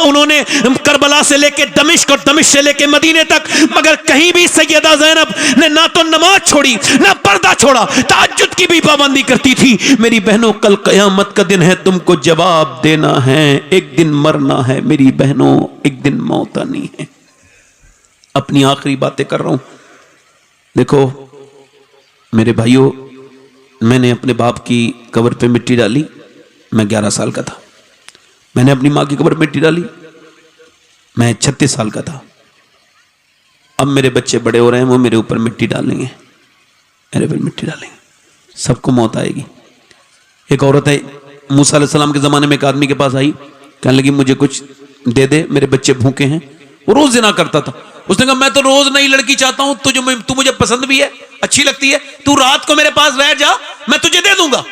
Speaker 3: उन्होंने करबला से लेके दमिश्क और दमिश्क से लेके मदीने तक, मगर कहीं भी सैयदा ज़ैनब ने ना तो नमाज छोड़ी ना पर्दा छोड़ा, तहज्जुद की भी पाबंदी करती थी। मेरी बहनों कल क़यामत का दिन है, तुमको जवाब देना है, एक दिन मरना है मेरी बहनों, एक दिन मौत आनी है। अपनी आखिरी बातें कर रहा हूं। देखो मेरे भाइयों, मैंने अपने बाप की कब्र पे मिट्टी डाली, मैं 11 साल का था। मैंने अपनी माँ की कब्र पे मिट्टी डाली,
Speaker 1: मैं 36 साल का था। अब मेरे बच्चे बड़े हो रहे हैं, वो मेरे ऊपर मिट्टी डालेंगे, मेरे ऊपर मिट्टी डालेंगे, सबको मौत आएगी। एक औरत है, मूसा अलैहिस्सलाम के ज़माने में एक आदमी के पास आई, कहने लगी मुझे कुछ दे दे, मेरे बच्चे भूखे हैं। वो रोज़ ज़िना करता था। उसने कहा मैं तो रोज़ नई लड़की चाहता हूँ, तू मुझे पसंद भी है, अच्छी लगती है, तू रात को मेरे पास रह जा, मैं तुझे दे दूंगा।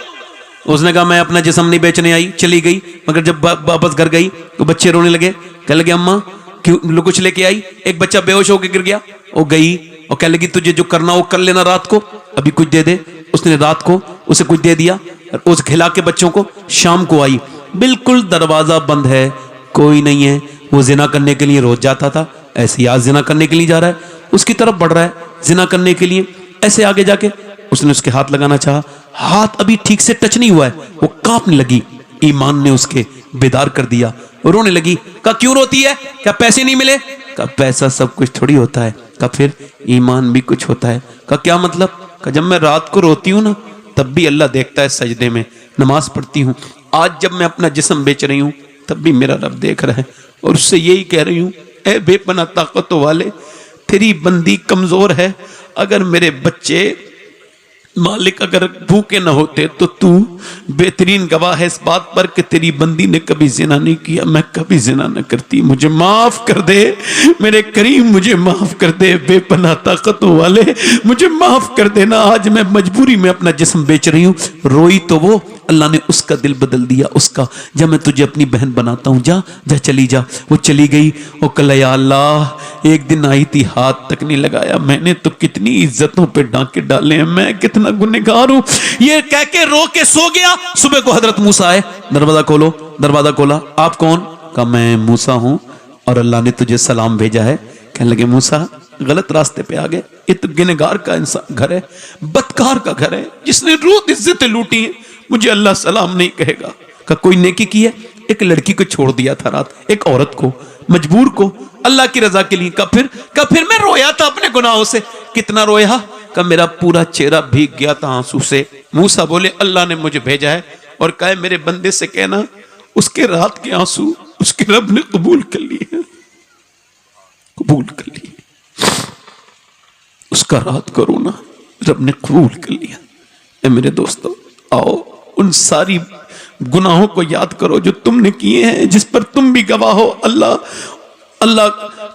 Speaker 1: उसने कहा मैं अपना जिस्म नहीं बेचने आई, चली गई। मगर जब वापस घर गई तो बच्चे रोने लगे, कहने लगे अम्मा क्यों कुछ लेके आई? एक बच्चा बेहोश होकर गिर गया। वो गई और कहने लगी तुझे जो करना वो कर लेना, रात को अभी कुछ दे दे। उसने रात को उसे कुछ दे दिया, उस खिला के बच्चों को। शाम को आई, बिल्कुल दरवाजा बंद है, कोई नहीं है। वो जिना करने के लिए रोज जाता था, ऐसे ही आज जिना करने के लिए जा रहा है, उसकी तरफ बढ़ रहा है जिना करने के लिए। ऐसे आगे जाके उसने उसके हाथ लगाना चाहा, हाथ अभी ठीक से टच नहीं हुआ है, वो कांपने लगी। ईमान ने उसके बेदार कर दिया, रोने लगी। कहा क्यों रोती है? क्या पैसे नहीं मिले? कहा पैसा सब कुछ थोड़ी होता है। कहा फिर ईमान भी कुछ होता है। कहा क्या मतलब? कहा जब मैं रात को रोती हूं ना, तब भी अल्लाह देखता है, सजदे में नमाज पढ़ती हूँ। आज जब मैं अपना जिस्म बेच रही हूँ, तब भी मेरा रब देख रहा है, और उससे यही कह रही हूँ, ए बेपना ताकतों वाले, तेरी बंदी कमजोर है। अगर मेरे बच्चे मालिक अगर भूखे न होते तो तू बेहतरीन गवाह है इस बात पर कि तेरी बंदी ने कभी जिना नहीं किया, मैं कभी जिना न करती। मुझे माफ कर दे मेरे करीम, मुझे माफ कर दे बेपनाह ताकतों वाले, मुझे माफ कर देना। आज मैं मजबूरी में अपना जिस्म बेच रही हूँ। रोई तो वो, अल्लाह ने उसका दिल बदल दिया उसका। जब मैं तुझे अपनी बहन बनाता हूँ, जा जा चली जा। वो चली गई। वो कल या अल्लाह, एक दिन आई थी, हाथ तक नहीं लगाया। मैंने तो कितनी इज्जतों पे डांके डाले हैं, मैं कितना गुनहगार हूँ। ये कह के रो के सो गया। सुबह को हजरत मूसा आए, दरवाजा खोलो। दरवाजा खोला, आप कौन? कहा मैं मूसा हूँ और अल्लाह ने तुझे सलाम भेजा है। कहने लगे मूसा गलत रास्ते पे आ गए, ये तो गुनहगार का इंसान घर है, बदकार का घर है, जिसने रोज इज्जतें लूटी हैं, मुझे अल्लाह सलाम नहीं कहेगा। का कोई नेकी की है? एक लड़की को छोड़ दिया था रात, एक औरत को, मजबूर को, अल्लाह की रजा के लिए। का फिर मैं रोया था अपने गुनाहों से। कितना रोया? का मेरा पूरा चेहरा भीग गया था आंसू से। मूसा बोले अल्लाह ने मुझे भेजा है और कहे मेरे बंदे से कहना उसके रात के आंसू उसके रब ने कबूल कर लिए, कबूल कर लिए। उसका रात को रोना रब ने कबूल कर लिया। ए मेरे दोस्तों, आओ उन सारी गुनाहों को याद करो जो तुमने किए हैं, जिस पर तुम भी गवाह हो। अल्लाह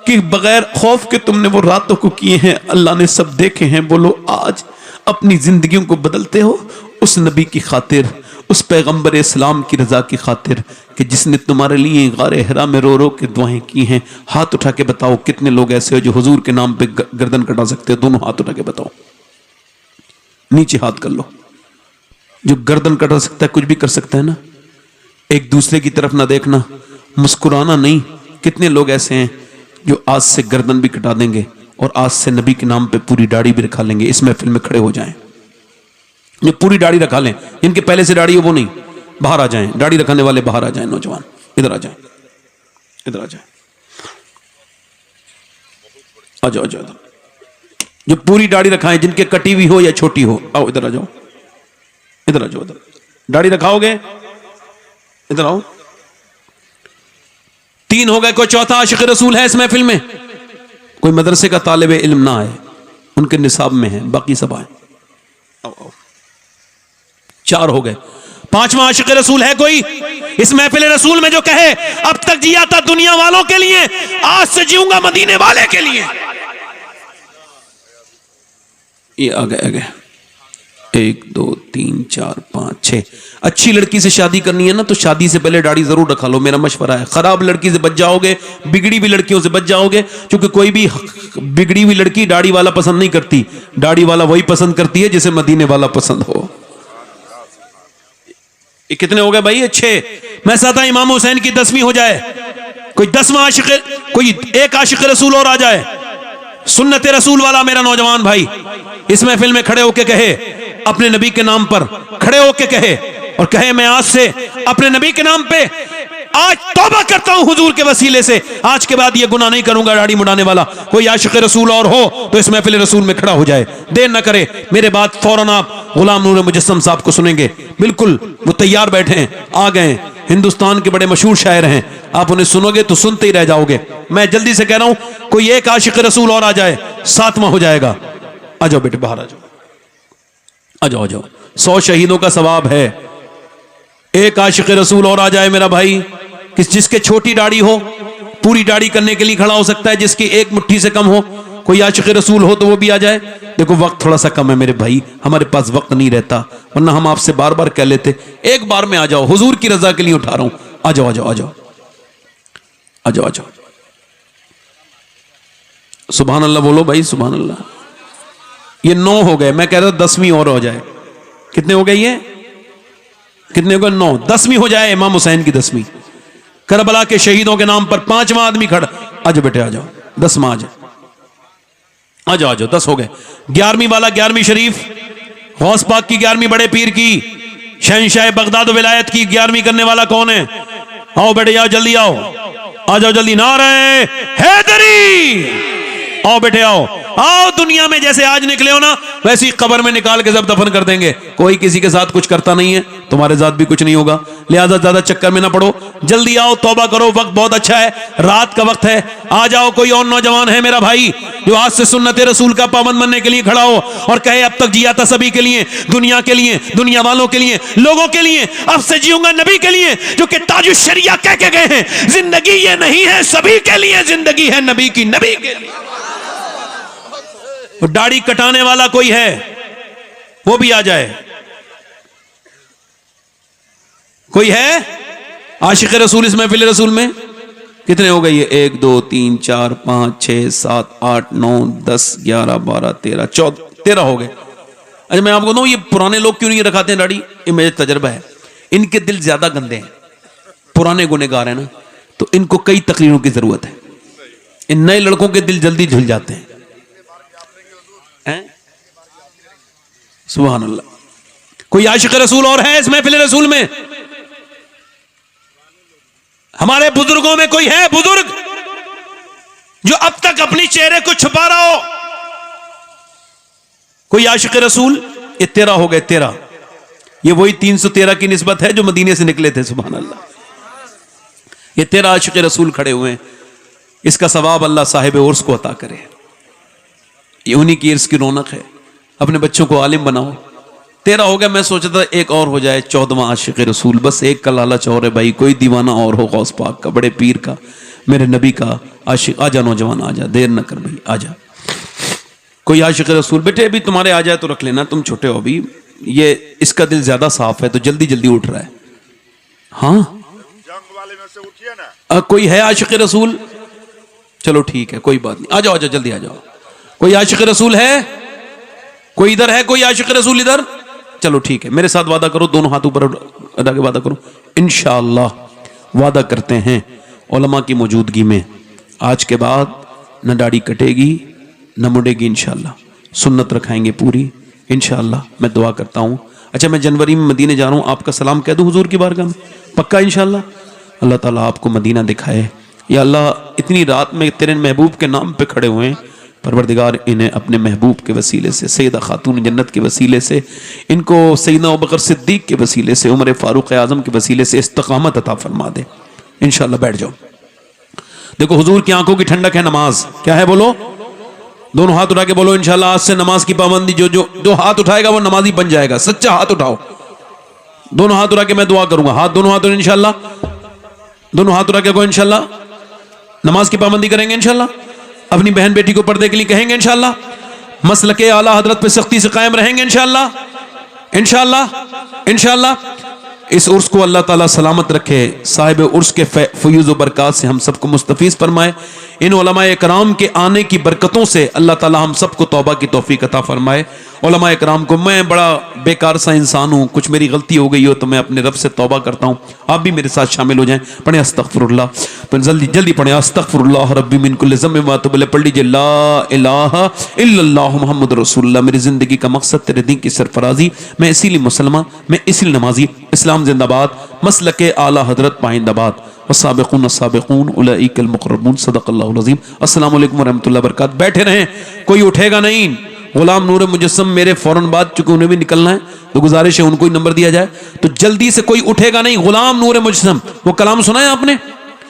Speaker 1: के बगैर खौफ के तुमने वो रातों को किए हैं, अल्लाह ने सब देखे हैं। बोलो आज अपनी जिंदगियों को बदलते हो उस नबी की खातिर, उस पैगंबर इस्लाम की रजा की खातिर कि जिसने तुम्हारे लिए गारे हिरा में रो रो के दुआएं की हैं। हाथ उठा के बताओ कितने लोग ऐसे हो जो हुजूर के नाम पे गर्दन कटा सकते हो? दोनों हाथ उठा के बताओ, नीचे हाथ कर लो। जो गर्दन कटा सकता है, कुछ भी कर सकता है ना। एक दूसरे की तरफ ना देखना, मुस्कुराना नहीं। कितने लोग ऐसे हैं जो आज से गर्दन भी कटा देंगे और आज से नबी के नाम पे पूरी दाढ़ी भी रखा लेंगे। इस महफिल में खड़े हो जाएं, जो पूरी दाढ़ी रखा लें, जिनके पहले से दाढ़ी हो वो नहीं, बाहर आ जाएं। दाढ़ी रखने वाले बाहर आ जाएं। नौजवान इधर आ जाएं, इधर आ जाएं, आ जाओ, आ जाओ। जो पूरी दाढ़ी रखाएं, जिनके कटी हुई हो या छोटी हो, आओ इधर आ जाओ, इधर आ जाओ। इधर दाढ़ी रखाओगे, इधर आओ। 3 हो गए। कोई चौथा आशिक रसूल है इस महफिल में? कोई मदरसे का तालिब इल्म ना आए, उनके निसाब में है, बाकी सब आए। आओ आओ। 4 हो गए। 5वां आशिक रसूल है कोई इस महफिल रसूल में जो कहे अब तक जिया था दुनिया वालों के लिए, आज से जीऊंगा मदीने वाले के लिए? ये आ गए 1 2 3 4 5 6। अच्छी लड़की से शादी करनी है ना, तो शादी से पहले दाढ़ी जरूर रखा लो, मेरा मशवरा है। खराब लड़की से बच जाओगे, बिगड़ी हुई लड़कियों से बच जाओगे, क्योंकि कोई भी बिगड़ी हुई लड़की दाढ़ी वाला पसंद नहीं करती। दाढ़ी वाला वही पसंद करती है जिसे मदीने वाला पसंद हो। ये कितने हो गए भाई? 6। मैं चाहता इमाम हुसैन की 10वीं हो जाए। कोई 10वां आशिक, कोई एक आशिक रसूल और आ जाए, सुन्नत रसूल वाला मेरा नौजवान भाई इस महफिल में खड़े होके कहे, अपने नबी के नाम पर खड़े होके कहे और कहे मैं आज से अपने नबी के नाम पे आज तौबा करता हूं हुजूर के वसीले से, आज के बाद ये गुनाह नहीं करूंगा दाढ़ी मुड़ाने वाला। कोई आशिक रसूल और हो तो इस महफिल रसूल में खड़ा हो जाए, देर न करे। मेरे बाद फौरन आप गुलाम नूर मुजस्सम साहब को सुनेंगे। बिल्कुल वो तैयार बैठे हैं, आ गए
Speaker 3: हिंदुस्तान के बड़े मशहूर शायर हैं, आप उन्हें सुनोगे तो सुनते ही रह जाओगे। मैं जल्दी से कह रहा हूं, कोई एक आशिक रसूल और आ जाए, 7वां हो जाएगा। आ जाओ बेटे, बाहर आ जाओ, आ जाओ, आ जाओ। 100 शहीदों का सवाब है। एक आशिक रसूल और आ जाए मेरा भाई, जिसके छोटी दाढ़ी हो, पूरी दाढ़ी करने के लिए खड़ा हो सकता है, जिसकी एक मुट्ठी से कम हो, कोई आशिक रसूल हो तो वो भी आ जाए। देखो वक्त थोड़ा सा कम है मेरे भाई, हमारे पास वक्त नहीं रहता, वरना हम आपसे बार बार कह लेते। एक बार में आ जाओ, हुजूर की रजा के लिए उठा रहा हूं। आ जाओ, आ जाओ, आ जाओ, आ जाओ, आ जाओ। सुभान अल्लाह बोलो भाई, सुभान अल्लाह। ये 9 हो गए, मैं कह रहा हूं 10वीं और हो जाए। कितने हो गए ये? कितने हो गए? 9। 10वीं हो जाए, इमाम हुसैन की 10वीं। करबला के शहीदों के नाम पर 5वां आदमी खड़ा। आ जाओ बेटे, आ जाओ। 10वां आ जाओ, आ जाओ, आ जाओ। 10 हो गए। 11वीं वाला, 11वीं शरीफ, गौस पाक की 11वीं, बड़े पीर की, शहंशाह बगदाद विलायत की 11वीं करने वाला कौन है? आओ बेटे, आओ, जल्दी आओ, आ जाओ जल्दी। नारे हैदरी, आओ बेटे, आओ, आओ। दुनिया में जैसे आज निकले हो ना, वैसी कब्र में निकाल के सब दफन कर देंगे। कोई किसी के साथ कुछ करता नहीं है, तुम्हारे साथ भी कुछ नहीं होगा, लिहाजा ज्यादा चक्कर में ना पड़ो, जल्दी आओ, तौबा करो। वक्त बहुत अच्छा है, रात का वक्त है। आ जाओ। कोई और नौजवान है मेरा भाई जो आज से सुन्नत रसूल का पाबंद बनने के लिए खड़ा हो और कहे अब तक जिया था सभी के लिए, दुनिया के लिए, दुनिया वालों के लिए, लोगों के लिए, अब से जीऊंगा नबी के लिए, जो कि ताजुश शरिया कह के गए हैं। जिंदगी ये नहीं है सभी के लिए, जिंदगी है नबी की, नबी के लिए। दाढ़ी कटाने वाला कोई है, वो भी आ जाए। कोई है आशिक रसूल इस महफिल रसूल में? कितने हो गए ये? 1 2 3 4 5 6 7 8 9 10 11 12 13 14 13 हो गए। अच्छा मैं आपको बताऊं, ये पुराने लोग क्यों नहीं रखाते हैं दाढ़ी? ये मेरा तजर्बा है, इनके दिल ज्यादा गंदे हैं, पुराने गुनहगार हैं ना, तो इनको कई तकरीरों की जरूरत है। इन नए लड़कों के दिल जल्दी झुल जाते हैं। सुभान अल्लाह। कोई आशिक रसूल और है इस महफिल रसूल में? हमारे बुजुर्गों में कोई है बुजुर्ग जो अब तक अपनी चेहरे को छुपा रहा हो? कोई आशिक रसूल? ये 13 हो गए, 13। ये वही 313 की निस्बत है जो मदीने से निकले थे। सुभान अल्लाह। ये 13 आशिक रसूल खड़े हुए हैं। इसका सवाब अल्लाह साहिब उर्स को अता करे। ये उन्हीं की इर्स की रौनक है। अपने बच्चों को आलिम बनाओ। 13 हो गया, मैं सोचा था एक और हो जाए, 14वां आशिक रसूल। बस एक का लालच और है भाई, कोई दीवाना और हो गौस पाक का, बड़े पीर का, मेरे नबी का आशिक। आजा नौजवान, आजा, देर न कर भाई, आजा। कोई आशिक रसूल? बेटे अभी तुम्हारे आ जाए तो रख लेना, तुम छोटे हो अभी। ये इसका दिल ज्यादा साफ है तो जल्दी जल्दी उठ रहा है। हाँ
Speaker 4: जंग वाले में से उठिए ना।
Speaker 3: कोई है आशिक रसूल? चलो ठीक है, कोई बात नहीं, आ जाओ, आ जाओ, जल्दी आ जाओ। कोई आशिक रसूल है? कोई इधर है? कोई आशिक रसूल इधर? चलो ठीक है, मेरे साथ वादा करो, दोनों हाथ ऊपर अदा के वादा करो। इंशाअल्लाह वादा करते हैं उलमा की मौजूदगी में आज के बाद न दाढ़ी कटेगी न मुड़ेगी। इंशाअल्लाह सुन्नत रखाएंगे पूरी इंशाअल्लाह। मैं दुआ करता हूँ। अच्छा मैं जनवरी में मदीने जा रहा हूँ, आपका सलाम कह दूँ हुजूर की बारगाह में? पक्का इंशाअल्लाह। अल्लाह ताला आपको मदीना दिखाए। या अल्लाह इतनी रात में तेरे महबूब के नाम पे खड़े हुए हैं, परवरदिगार इन्हें अपने महबूब के वसीले से, सैयदा खातून जन्नत के वसीले से, इनको सैयदना अबू बकर सिद्दीक के वसीले से, उमर फारूक आज़म के वसीले से इस्तकामत अता फरमा दे इंशाअल्लाह। बैठ जाओ। देखो हुजूर की आंखों की ठंडक है नमाज। क्या है बोलो? दोनों हाथ उठा के बोलो इंशाअल्लाह। आज से नमाज की पाबंदी, जो हाथ उठाएगा वो नमाजी बन जाएगा। सच्चा हाथ उठाओ, दोनों हाथ उठा के मैं दुआ करूंगा। हाथ दोनों हाथ इंशाअल्लाह, दोनों हाथ उठा के को इंशाअल्लाह नमाज की पाबंदी करेंगे इंशाअल्लाह। अपनी बहन बेटी को पर्दे के लिए कहेंगे इंशाअल्लाह। मसलके आला हजरत पे सख्ती से कायम रहेंगे इंशाअल्लाह, इंशाअल्लाह, इंशाअल्लाह। इस उर्स को अल्लाह ताला सलामत रखे, साहिब उर्स के फयूज़ व बरक़ात से हम सबको मुस्तफ़ीज़ फरमाए। इन उलमाए कराम के आने की बरकतों से अल्लाह ताला हम सबको तौबा की तौफीक अता फरमाए। उलमाए कराम को, मैं बड़ा बेकार सा इंसान हूँ, कुछ मेरी गलती हो गई हो तो मैं अपने रब से तौबा करता हूँ। आप भी मेरे साथ शामिल हो जाएं। पढ़ें अस्तग़फिरुल्लाह, तो जल्दी जल्दी पढ़ें अस्तग़फिरुल्लाह रब्बी मिन कुल्लि ज़म्बिन व अतूबु इलैह। पढ़ लीजिए ला इलाहा इल्लल्लाह मुहम्मद रसूलुल्लाह। मेरी ज़िंदगी का मकसद तेरे दीन की सरफराजी, मैं इसीलिए मुसलमान, मैं इसीलिए नमाजी। इस्लाम जिंदाबाद, मसलके आला हजरत पाइंदाबाद। वसाबिक़ून अस्साबिक़ून उलाइकल मुक़र्रबून। सदक़ल्लाहुल अज़ीम। अस्सलामु अलैकुम व रहमतुल्लाहि व बरकातहू। बैठे रहें, कोई उठेगा नहीं,
Speaker 1: गुलाम नूर मुजस्सम मेरे फौरन बाद, चूंकि उन्हें भी निकलना है तो गुजारिश है उनको ही नंबर दिया जाए, तो जल्दी से कोई उठेगा नहीं। गुलाम नूर मुजस्सम, वो कलाम सुना है आपने?